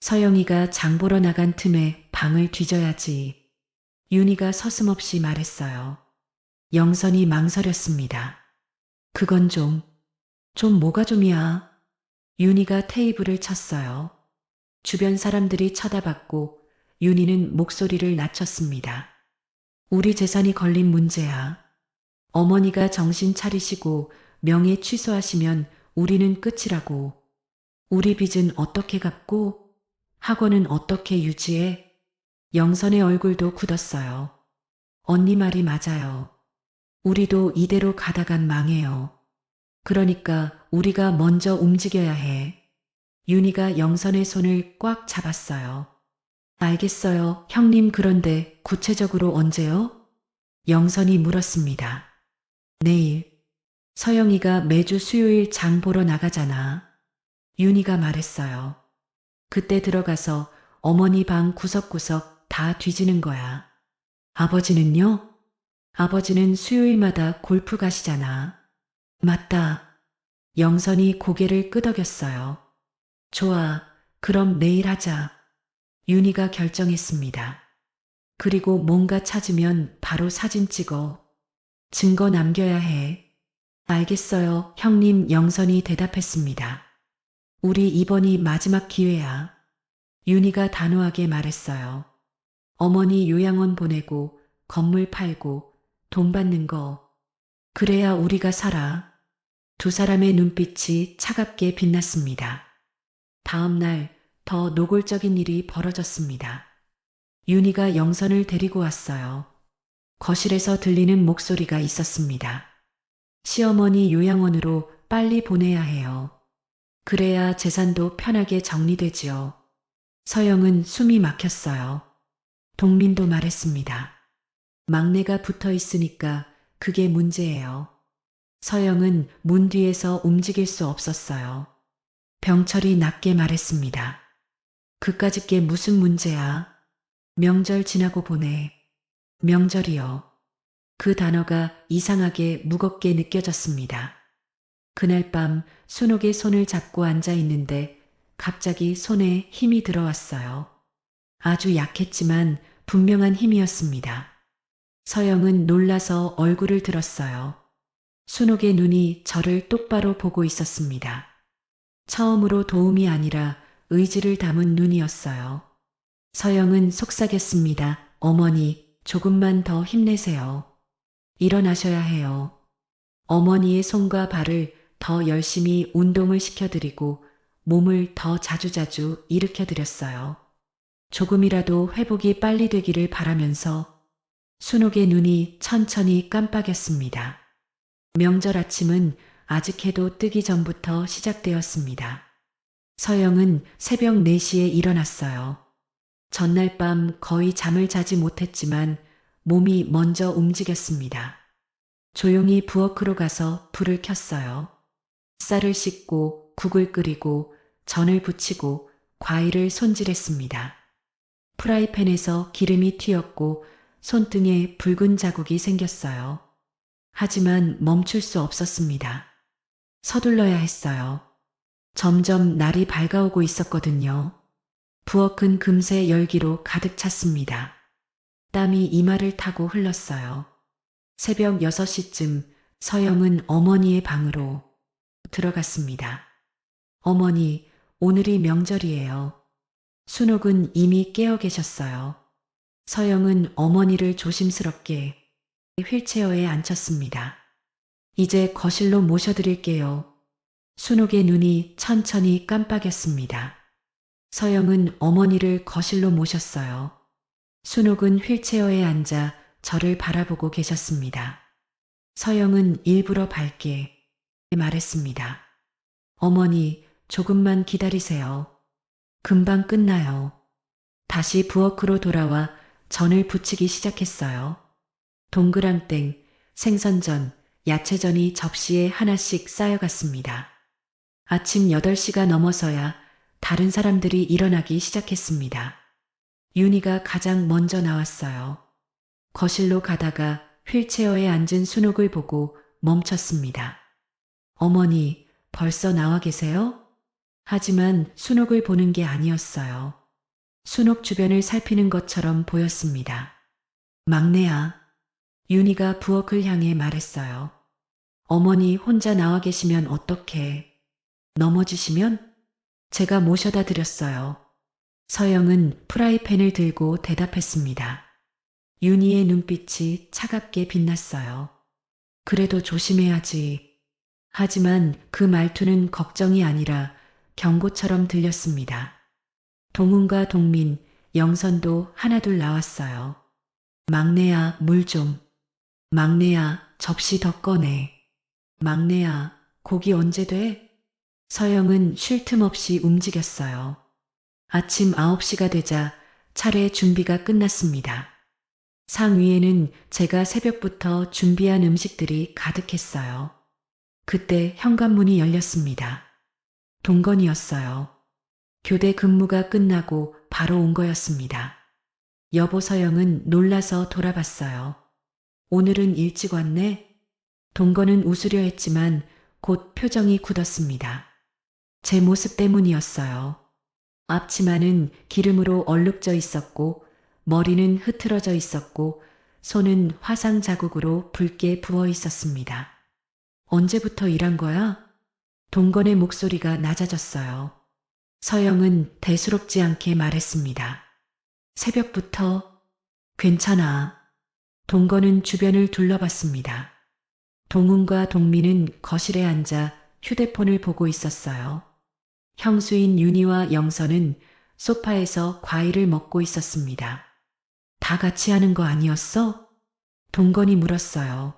서영이가 장 보러 나간 틈에 방을 뒤져야지. 윤희가 서슴없이 말했어요. 영선이 망설였습니다. 그건 좀 뭐가 좀이야. 윤희가 테이블을 쳤어요. 주변 사람들이 쳐다봤고 윤희는 목소리를 낮췄습니다. 우리 재산이 걸린 문제야. 어머니가 정신 차리시고 명예 취소하시면 우리는 끝이라고. 우리 빚은 어떻게 갚고 학원은 어떻게 유지해? 영선의 얼굴도 굳었어요. 언니 말이 맞아요. 우리도 이대로 가다간 망해요. 그러니까 우리가 먼저 움직여야 해. 윤희가 영선의 손을 꽉 잡았어요. 알겠어요, 형님. 그런데 구체적으로 언제요? 영선이 물었습니다. 내일. 서영이가 매주 수요일 장 보러 나가잖아. 윤희가 말했어요. 그때 들어가서 어머니 방 구석구석 다 뒤지는 거야. 아버지는요? 아버지는 수요일마다 골프 가시잖아. 맞다. 영선이 고개를 끄덕였어요. 좋아. 그럼 내일 하자. 윤희가 결정했습니다. 그리고 뭔가 찾으면 바로 사진 찍어. 증거 남겨야 해. 알겠어요, 형님. 영선이 대답했습니다. 우리 이번이 마지막 기회야. 윤희가 단호하게 말했어요. 어머니 요양원 보내고 건물 팔고 돈 받는 거. 그래야 우리가 살아. 두 사람의 눈빛이 차갑게 빛났습니다. 다음 날 더 노골적인 일이 벌어졌습니다. 윤희가 영선을 데리고 왔어요. 거실에서 들리는 목소리가 있었습니다. 시어머니 요양원으로 빨리 보내야 해요. 그래야 재산도 편하게 정리되지요. 서영은 숨이 막혔어요. 동민도 말했습니다. 막내가 붙어 있으니까 그게 문제예요. 서영은 문 뒤에서 움직일 수 없었어요. 병철이 낮게 말했습니다. 그까짓 게 무슨 문제야? 명절 지나고 보내. 명절이요. 그 단어가 이상하게 무겁게 느껴졌습니다. 그날 밤 순옥의 손을 잡고 앉아 있는데 갑자기 손에 힘이 들어왔어요. 아주 약했지만 분명한 힘이었습니다. 서영은 놀라서 얼굴을 들었어요. 순옥의 눈이 저를 똑바로 보고 있었습니다. 처음으로 도움이 아니라 의지를 담은 눈이었어요. 서영은 속삭였습니다. 어머니, 조금만 더 힘내세요. 일어나셔야 해요. 어머니의 손과 발을 더 열심히 운동을 시켜드리고 몸을 더 자주자주 일으켜드렸어요. 조금이라도 회복이 빨리 되기를 바라면서 순옥의 눈이 천천히 깜빡였습니다. 명절 아침은 아직 해도 뜨기 전부터 시작되었습니다. 서영은 새벽 4시에 일어났어요. 전날 밤 거의 잠을 자지 못했지만 몸이 먼저 움직였습니다. 조용히 부엌으로 가서 불을 켰어요. 쌀을 씻고 국을 끓이고 전을 부치고 과일을 손질했습니다. 프라이팬에서 기름이 튀었고 손등에 붉은 자국이 생겼어요. 하지만 멈출 수 없었습니다. 서둘러야 했어요. 점점 날이 밝아오고 있었거든요. 부엌은 금세 열기로 가득 찼습니다. 땀이 이마를 타고 흘렀어요. 새벽 6시쯤 서영은 어머니의 방으로 들어갔습니다. 어머니, 오늘이 명절이에요. 순옥은 이미 깨어 계셨어요. 서영은 어머니를 조심스럽게 휠체어에 앉혔습니다. 이제 거실로 모셔드릴게요. 순옥의 눈이 천천히 깜빡였습니다. 서영은 어머니를 거실로 모셨어요. 순옥은 휠체어에 앉아 저를 바라보고 계셨습니다. 서영은 일부러 밝게 말했습니다. 어머니, 조금만 기다리세요. 금방 끝나요. 다시 부엌으로 돌아와 전을 부치기 시작했어요. 동그랑땡, 생선전, 야채전이 접시에 하나씩 쌓여갔습니다. 아침 8시가 넘어서야 다른 사람들이 일어나기 시작했습니다. 윤희가 가장 먼저 나왔어요. 거실로 가다가 휠체어에 앉은 순옥을 보고 멈췄습니다. 어머니, 벌써 나와 계세요? 하지만 순옥을 보는 게 아니었어요. 순옥 주변을 살피는 것처럼 보였습니다. 막내야. 윤희가 부엌을 향해 말했어요. 어머니 혼자 나와 계시면 어떡해. 넘어지시면? 제가 모셔다 드렸어요. 서영은 프라이팬을 들고 대답했습니다. 윤희의 눈빛이 차갑게 빛났어요. 그래도 조심해야지. 하지만 그 말투는 걱정이 아니라 경고처럼 들렸습니다. 동훈과 동민, 영선도 하나둘 나왔어요. 막내야, 물 좀. 막내야, 접시 더 꺼내. 막내야, 고기 언제 돼? 서영은 쉴 틈 없이 움직였어요. 아침 9시가 되자 차례 준비가 끝났습니다. 상 위에는 제가 새벽부터 준비한 음식들이 가득했어요. 그때 현관문이 열렸습니다. 동건이었어요. 교대 근무가 끝나고 바로 온 거였습니다. 여보 서영은 놀라서 돌아봤어요. 오늘은 일찍 왔네? 동건은 웃으려 했지만 곧 표정이 굳었습니다. 제 모습 때문이었어요. 앞치마는 기름으로 얼룩져 있었고 머리는 흐트러져 있었고 손은 화상 자국으로 붉게 부어 있었습니다. 언제부터 일한 거야? 동건의 목소리가 낮아졌어요. 서영은 대수롭지 않게 말했습니다. 새벽부터. 괜찮아. 동건은 주변을 둘러봤습니다. 동훈과 동민은 거실에 앉아 휴대폰을 보고 있었어요. 형수인 윤희와 영선은 소파에서 과일을 먹고 있었습니다. 다 같이 하는 거 아니었어? 동건이 물었어요.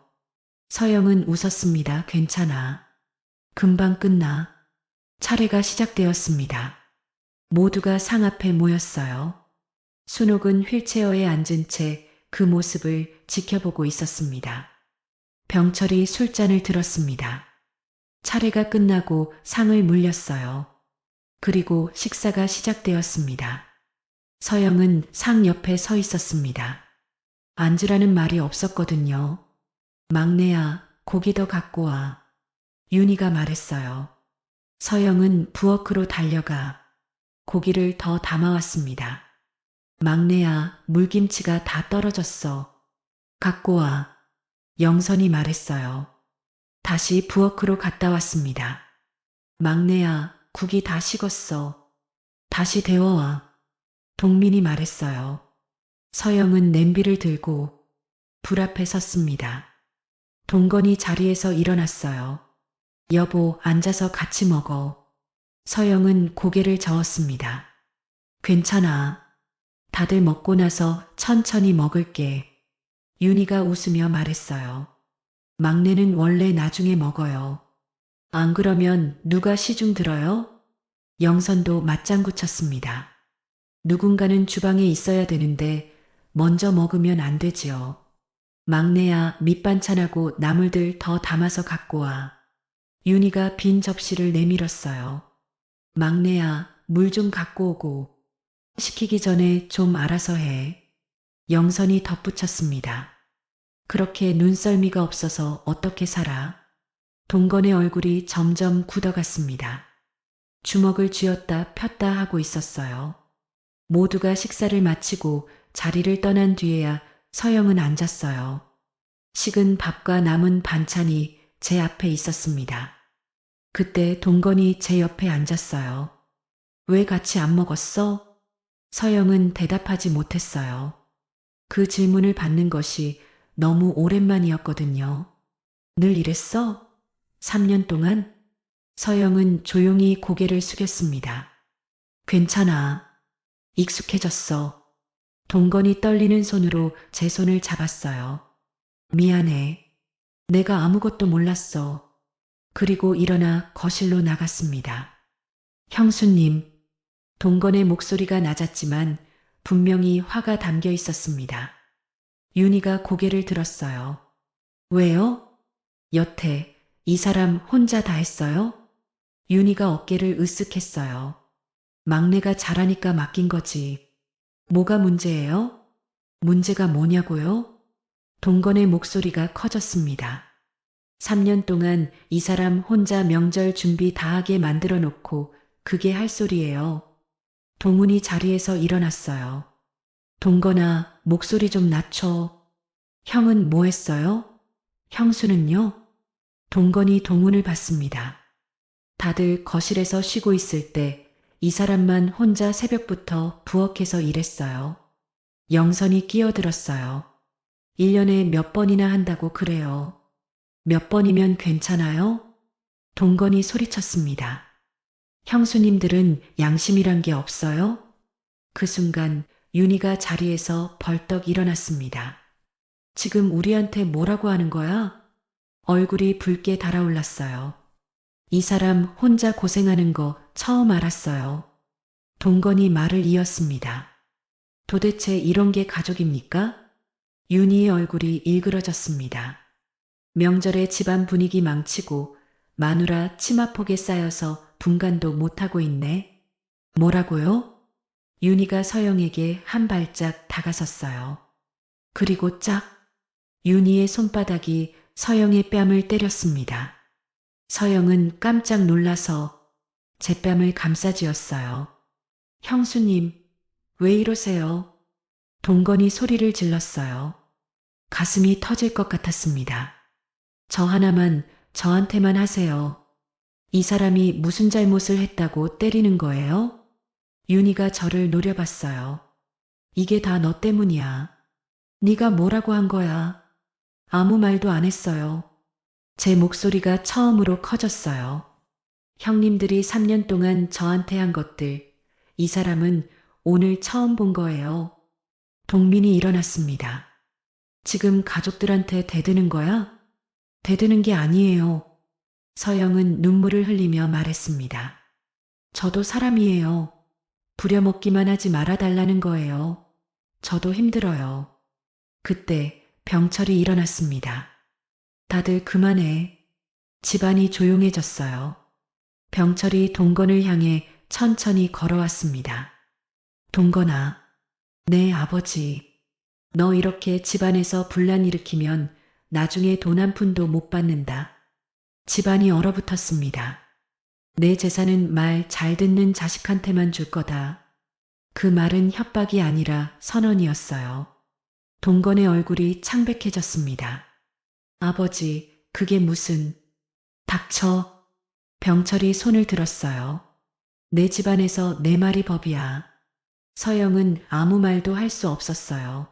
서영은 웃었습니다. 괜찮아. 금방 끝나. 차례가 시작되었습니다. 모두가 상 앞에 모였어요. 순옥은 휠체어에 앉은 채 그 모습을 지켜보고 있었습니다. 병철이 술잔을 들었습니다. 차례가 끝나고 상을 물렸어요. 그리고 식사가 시작되었습니다. 서영은 상 옆에 서 있었습니다. 앉으라는 말이 없었거든요. 막내야, 고기 더 갖고 와. 윤희가 말했어요. 서영은 부엌으로 달려가 고기를 더 담아왔습니다. 막내야, 물김치가 다 떨어졌어. 갖고 와. 영선이 말했어요. 다시 부엌으로 갔다 왔습니다. 막내야, 국이 다 식었어. 다시 데워와. 동민이 말했어요. 서영은 냄비를 들고 불 앞에 섰습니다. 동건이 자리에서 일어났어요. 여보, 앉아서 같이 먹어. 서영은 고개를 저었습니다. 괜찮아. 다들 먹고 나서 천천히 먹을게. 윤희가 웃으며 말했어요. 막내는 원래 나중에 먹어요. 안 그러면 누가 시중 들어요? 영선도 맞장구 쳤습니다. 누군가는 주방에 있어야 되는데 먼저 먹으면 안 되지요. 막내야, 밑반찬하고 나물들 더 담아서 갖고 와. 윤희가 빈 접시를 내밀었어요. 막내야, 물 좀 갖고 오고. 시키기 전에 좀 알아서 해. 영선이 덧붙였습니다. 그렇게 눈썰미가 없어서 어떻게 살아? 동건의 얼굴이 점점 굳어갔습니다. 주먹을 쥐었다 폈다 하고 있었어요. 모두가 식사를 마치고 자리를 떠난 뒤에야 서영은 앉았어요. 식은 밥과 남은 반찬이 제 앞에 있었습니다. 그때 동건이 제 옆에 앉았어요. 왜 같이 안 먹었어? 서영은 대답하지 못했어요. 그 질문을 받는 것이 너무 오랜만이었거든요. 늘 이랬어? 3년 동안? 서영은 조용히 고개를 숙였습니다. 괜찮아. 익숙해졌어. 동건이 떨리는 손으로 제 손을 잡았어요. 미안해. 내가 아무것도 몰랐어. 그리고 일어나 거실로 나갔습니다. 형수님. 동건의 목소리가 낮았지만 분명히 화가 담겨 있었습니다. 윤희가 고개를 들었어요. 왜요? 여태 이 사람 혼자 다 했어요? 윤희가 어깨를 으쓱했어요. 막내가 잘하니까 맡긴 거지. 뭐가 문제예요? 문제가 뭐냐고요? 동건의 목소리가 커졌습니다. 3년 동안 이 사람 혼자 명절 준비 다 하게 만들어 놓고 그게 할 소리예요. 동훈이 자리에서 일어났어요. 동건아, 목소리 좀 낮춰. 형은 뭐 했어요? 형수는요? 동건이 동훈을 봤습니다. 다들 거실에서 쉬고 있을 때 이 사람만 혼자 새벽부터 부엌에서 일했어요. 영선이 끼어들었어요. 1년에 몇 번이나 한다고 그래요. 몇 번이면 괜찮아요? 동건이 소리쳤습니다. 형수님들은 양심이란 게 없어요? 그 순간 윤희가 자리에서 벌떡 일어났습니다. 지금 우리한테 뭐라고 하는 거야? 얼굴이 붉게 달아올랐어요. 이 사람 혼자 고생하는 거 처음 알았어요. 동건이 말을 이었습니다. 도대체 이런 게 가족입니까? 윤희의 얼굴이 일그러졌습니다. 명절에 집안 분위기 망치고 마누라 치마폭에 쌓여서 분간도 못하고 있네. 뭐라고요? 윤희가 서영에게 한 발짝 다가섰어요. 그리고 짝! 윤희의 손바닥이 서영의 뺨을 때렸습니다. 서영은 깜짝 놀라서 제 뺨을 감싸쥐었어요. 형수님, 왜 이러세요? 동건이 소리를 질렀어요. 가슴이 터질 것 같았습니다. 저 하나만 저한테만 하세요. 이 사람이 무슨 잘못을 했다고 때리는 거예요? 윤희가 저를 노려봤어요. 이게 다 너 때문이야. 네가 뭐라고 한 거야? 아무 말도 안 했어요. 제 목소리가 처음으로 커졌어요. 형님들이 3년 동안 저한테 한 것들, 이 사람은 오늘 처음 본 거예요. 동민이 일어났습니다. 지금 가족들한테 대드는 거야? 대드는 게 아니에요. 서영은 눈물을 흘리며 말했습니다. 저도 사람이에요. 부려먹기만 하지 말아달라는 거예요. 저도 힘들어요. 그때 병철이 일어났습니다. 다들 그만해. 집안이 조용해졌어요. 병철이 동건을 향해 천천히 걸어왔습니다. 동건아, 네 아버지. 너 이렇게 집안에서 분란 일으키면 나중에 돈 한 푼도 못 받는다. 집안이 얼어붙었습니다. 내 재산은 말 잘 듣는 자식한테만 줄 거다. 그 말은 협박이 아니라 선언이었어요. 동건의 얼굴이 창백해졌습니다. 아버지, 그게 무슨... 닥쳐. 병철이 손을 들었어요. 내 집안에서 내 말이 법이야. 서영은 아무 말도 할 수 없었어요.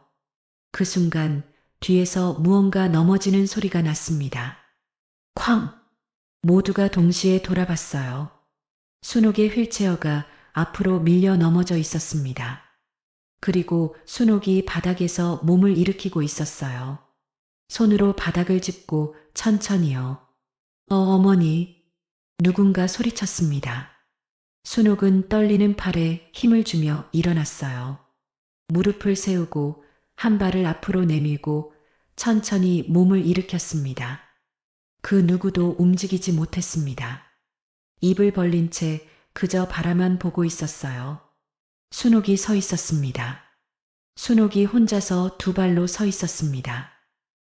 그 순간 뒤에서 무언가 넘어지는 소리가 났습니다. 쾅! 모두가 동시에 돌아봤어요. 순옥의 휠체어가 앞으로 밀려 넘어져 있었습니다. 그리고 순옥이 바닥에서 몸을 일으키고 있었어요. 손으로 바닥을 짚고 천천히요. 어머니. 누군가 소리쳤습니다. 순옥은 떨리는 팔에 힘을 주며 일어났어요. 무릎을 세우고 한 발을 앞으로 내밀고 천천히 몸을 일으켰습니다. 그 누구도 움직이지 못했습니다. 입을 벌린 채 그저 바라만 보고 있었어요. 순옥이 서 있었습니다. 순옥이 혼자서 두 발로 서 있었습니다.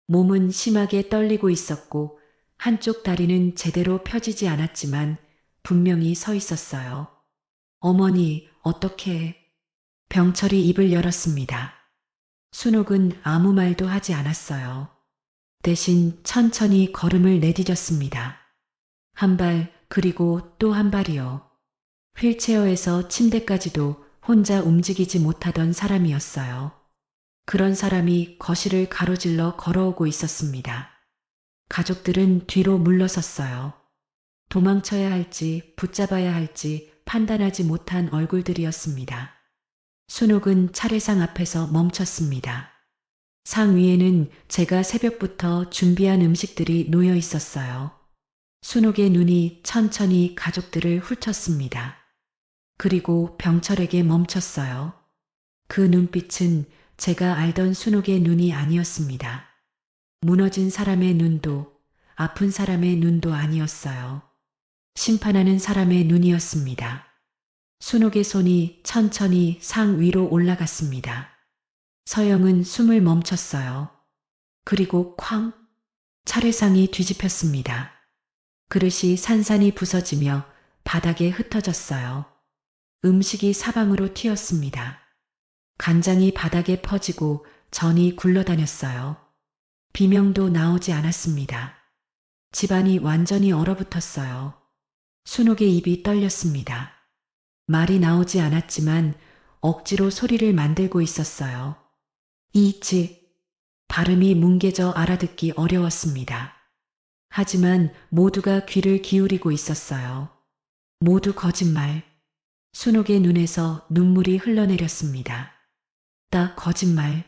몸은 심하게 떨리고 있었고 한쪽 다리는 제대로 펴지지 않았지만 분명히 서 있었어요. 어머니, 어떻게... 병철이 입을 열었습니다. 순옥은 아무 말도 하지 않았어요. 대신 천천히 걸음을 내디뎠습니다. 한 발, 그리고 또 한 발이요. 휠체어에서 침대까지도 혼자 움직이지 못하던 사람이었어요. 그런 사람이 거실을 가로질러 걸어오고 있었습니다. 가족들은 뒤로 물러섰어요. 도망쳐야 할지 붙잡아야 할지 판단하지 못한 얼굴들이었습니다. 순옥은 차례상 앞에서 멈췄습니다. 상 위에는 제가 새벽부터 준비한 음식들이 놓여 있었어요. 순옥의 눈이 천천히 가족들을 훑었습니다. 그리고 병철에게 멈췄어요. 그 눈빛은 제가 알던 순옥의 눈이 아니었습니다. 무너진 사람의 눈도 아픈 사람의 눈도 아니었어요. 심판하는 사람의 눈이었습니다. 순옥의 손이 천천히 상 위로 올라갔습니다. 서영은 숨을 멈췄어요. 그리고 쾅! 차례상이 뒤집혔습니다. 그릇이 산산이 부서지며 바닥에 흩어졌어요. 음식이 사방으로 튀었습니다. 간장이 바닥에 퍼지고 전이 굴러다녔어요. 비명도 나오지 않았습니다. 집안이 완전히 얼어붙었어요. 순옥의 입이 떨렸습니다. 말이 나오지 않았지만 억지로 소리를 만들고 있었어요. 이치. 발음이 뭉개져 알아듣기 어려웠습니다. 하지만 모두가 귀를 기울이고 있었어요. 모두 거짓말. 순옥의 눈에서 눈물이 흘러내렸습니다. 딱 거짓말.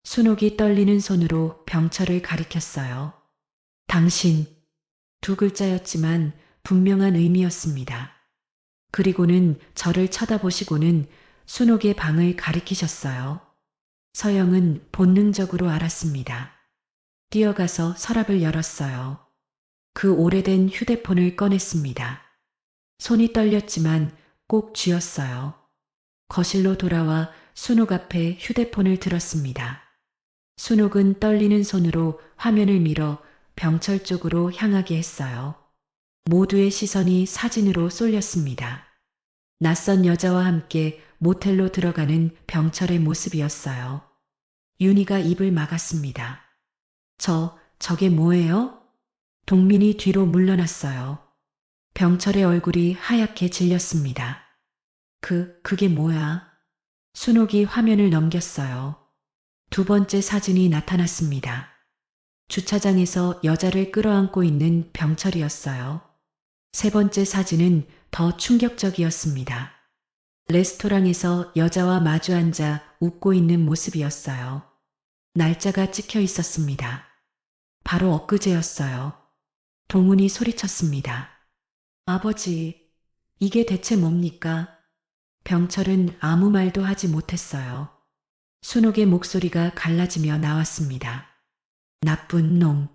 순옥이 떨리는 손으로 병철을 가리켰어요. 당신. 두 글자였지만 분명한 의미였습니다. 그리고는 저를 쳐다보시고는 순옥의 방을 가리키셨어요. 서영은 본능적으로 알았습니다. 뛰어가서 서랍을 열었어요. 그 오래된 휴대폰을 꺼냈습니다. 손이 떨렸지만 꼭 쥐었어요. 거실로 돌아와 순옥 앞에 휴대폰을 들었습니다. 순옥은 떨리는 손으로 화면을 밀어 병철 쪽으로 향하게 했어요. 모두의 시선이 사진으로 쏠렸습니다. 낯선 여자와 함께 모텔로 들어가는 병철의 모습이었어요. 윤희가 입을 막았습니다. 저게 뭐예요? 동민이 뒤로 물러났어요. 병철의 얼굴이 하얗게 질렸습니다. 그게 뭐야? 순옥이 화면을 넘겼어요. 두 번째 사진이 나타났습니다. 주차장에서 여자를 끌어안고 있는 병철이었어요. 세 번째 사진은 더 충격적이었습니다. 레스토랑에서 여자와 마주 앉아 웃고 있는 모습이었어요. 날짜가 찍혀 있었습니다. 바로 엊그제였어요. 동훈이 소리쳤습니다. 아버지, 이게 대체 뭡니까? 병철은 아무 말도 하지 못했어요. 순옥의 목소리가 갈라지며 나왔습니다. 나쁜 놈.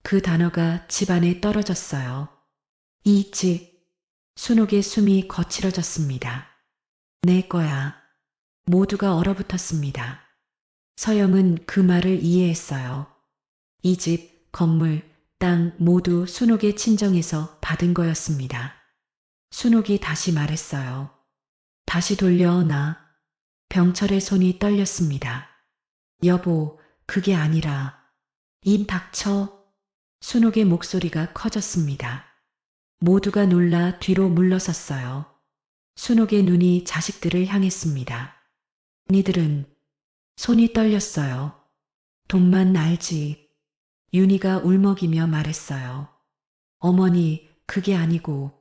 그 단어가 집안에 떨어졌어요. 이치. 순옥의 숨이 거칠어졌습니다. 내 거야. 모두가 얼어붙었습니다. 서영은 그 말을 이해했어요. 이 집, 건물, 땅 모두 순옥의 친정에서 받은 거였습니다. 순옥이 다시 말했어요. 다시 돌려놔. 병철의 손이 떨렸습니다. 여보, 그게 아니라. 입 닥쳐. 순옥의 목소리가 커졌습니다. 모두가 놀라 뒤로 물러섰어요. 순옥의 눈이 자식들을 향했습니다. 니들은 손이 떨렸어요. 돈만 알지. 윤희가 울먹이며 말했어요. 어머니, 그게 아니고.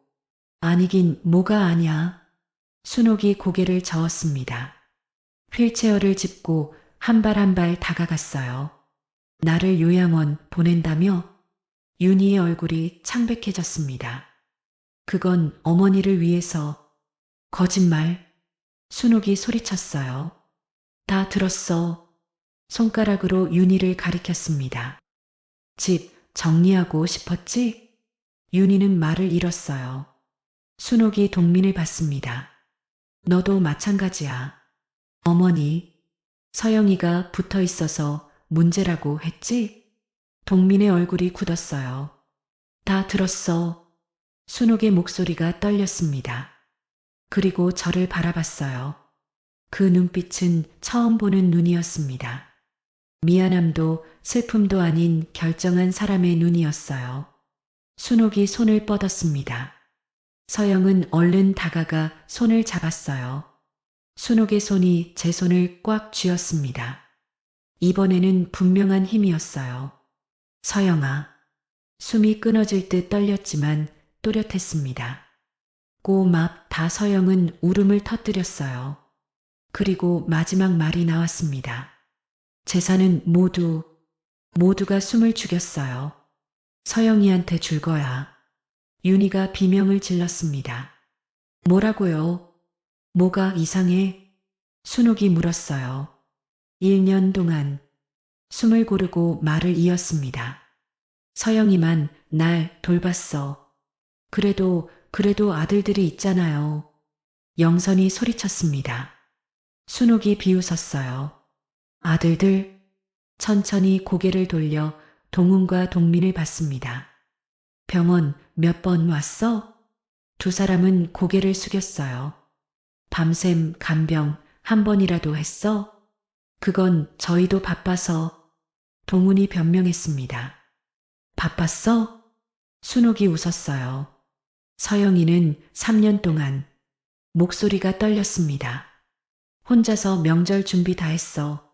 아니긴 뭐가 아냐. 순옥이 고개를 저었습니다. 휠체어를 짚고 한 발 한 발 다가갔어요. 나를 요양원 보낸다며? 윤희의 얼굴이 창백해졌습니다. 그건 어머니를 위해서. 거짓말. 순옥이 소리쳤어요. 다 들었어. 손가락으로 윤희를 가리켰습니다. 집 정리하고 싶었지? 윤희는 말을 잃었어요. 순옥이 동민을 봤습니다. 너도 마찬가지야. 어머니. 서영이가 붙어 있어서 문제라고 했지? 동민의 얼굴이 굳었어요. 다 들었어. 순옥의 목소리가 떨렸습니다. 그리고 저를 바라봤어요. 그 눈빛은 처음 보는 눈이었습니다. 미안함도 슬픔도 아닌 결정한 사람의 눈이었어요. 순옥이 손을 뻗었습니다. 서영은 얼른 다가가 손을 잡았어요. 순옥의 손이 제 손을 꽉 쥐었습니다. 이번에는 분명한 힘이었어요. 서영아. 숨이 끊어질 듯 떨렸지만 또렷했습니다. 꼬맙 다 서영은 울음을 터뜨렸어요. 그리고 마지막 말이 나왔습니다. 재산은 모두가 숨을 죽였어요. 서영이한테 줄 거야. 윤희가 비명을 질렀습니다. 뭐라고요? 뭐가 이상해? 순옥이 물었어요. 1년 동안 숨을 고르고 말을 이었습니다. 서영이만 날 돌봤어. 그래도 아들들이 있잖아요. 영선이 소리쳤습니다. 순옥이 비웃었어요. 아들들? 천천히 고개를 돌려 동훈과 동민을 봤습니다. 병원 몇 번 왔어? 두 사람은 고개를 숙였어요. 밤샘 간병 한 번이라도 했어? 그건 저희도 바빠서. 동훈이 변명했습니다. 바빴어? 순옥이 웃었어요. 서영이는 3년 동안 목소리가 떨렸습니다. 혼자서 명절 준비 다 했어.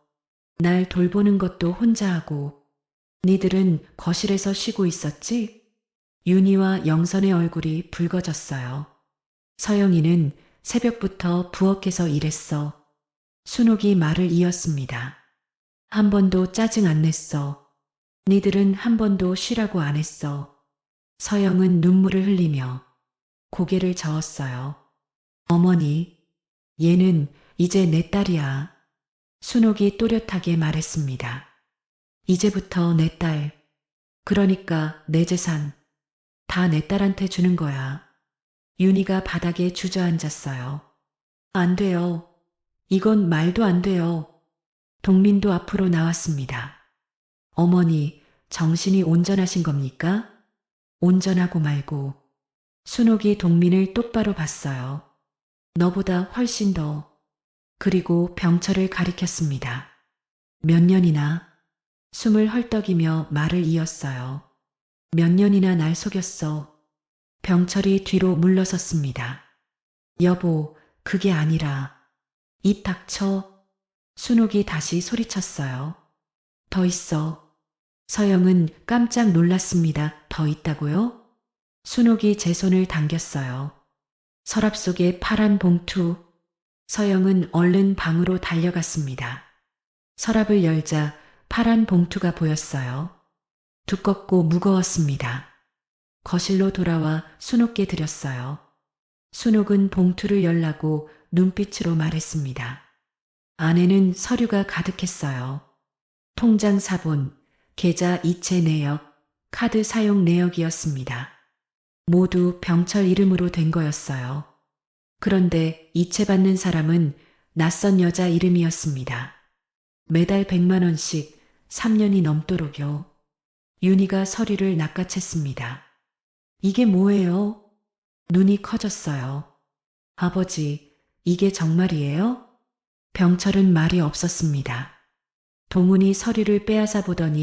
날 돌보는 것도 혼자 하고. 니들은 거실에서 쉬고 있었지? 윤희와 영선의 얼굴이 붉어졌어요. 서영이는 새벽부터 부엌에서 일했어. 순옥이 말을 이었습니다. 한 번도 짜증 안 냈어. 니들은 한 번도 쉬라고 안 했어. 서영은 눈물을 흘리며 고개를 저었어요. 어머니, 얘는 이제 내 딸이야. 순옥이 또렷하게 말했습니다. 이제부터 내 딸, 그러니까 내 재산, 다 내 딸한테 주는 거야. 윤희가 바닥에 주저앉았어요. 안 돼요. 이건 말도 안 돼요. 동민도 앞으로 나왔습니다. 어머니, 정신이 온전하신 겁니까? 온전하고 말고. 순옥이 동민을 똑바로 봤어요. 너보다 훨씬 더. 그리고 병철을 가리켰습니다. 몇 년이나? 숨을 헐떡이며 말을 이었어요. 몇 년이나 날 속였어. 병철이 뒤로 물러섰습니다. 여보, 그게 아니라. 입 닥쳐. 순옥이 다시 소리쳤어요. 더 있어. 서영은 깜짝 놀랐습니다. 더 있다고요? 순옥이 제 손을 당겼어요. 서랍 속에 파란 봉투. 서영은 얼른 방으로 달려갔습니다. 서랍을 열자 파란 봉투가 보였어요. 두껍고 무거웠습니다. 거실로 돌아와 순옥께 드렸어요. 순옥은 봉투를 열라고 눈빛으로 말했습니다. 안에는 서류가 가득했어요. 통장 사본, 계좌 이체 내역, 카드 사용 내역이었습니다. 모두 병철 이름으로 된 거였어요. 그런데 이체받는 사람은 낯선 여자 이름이었습니다. 매달 100만 원씩 3년이 넘도록요. 윤희가 서류를 낚아챘습니다. 이게 뭐예요? 눈이 커졌어요. 아버지, 이게 정말이에요? 병철은 말이 없었습니다. 동훈이 서류를 빼앗아 보더니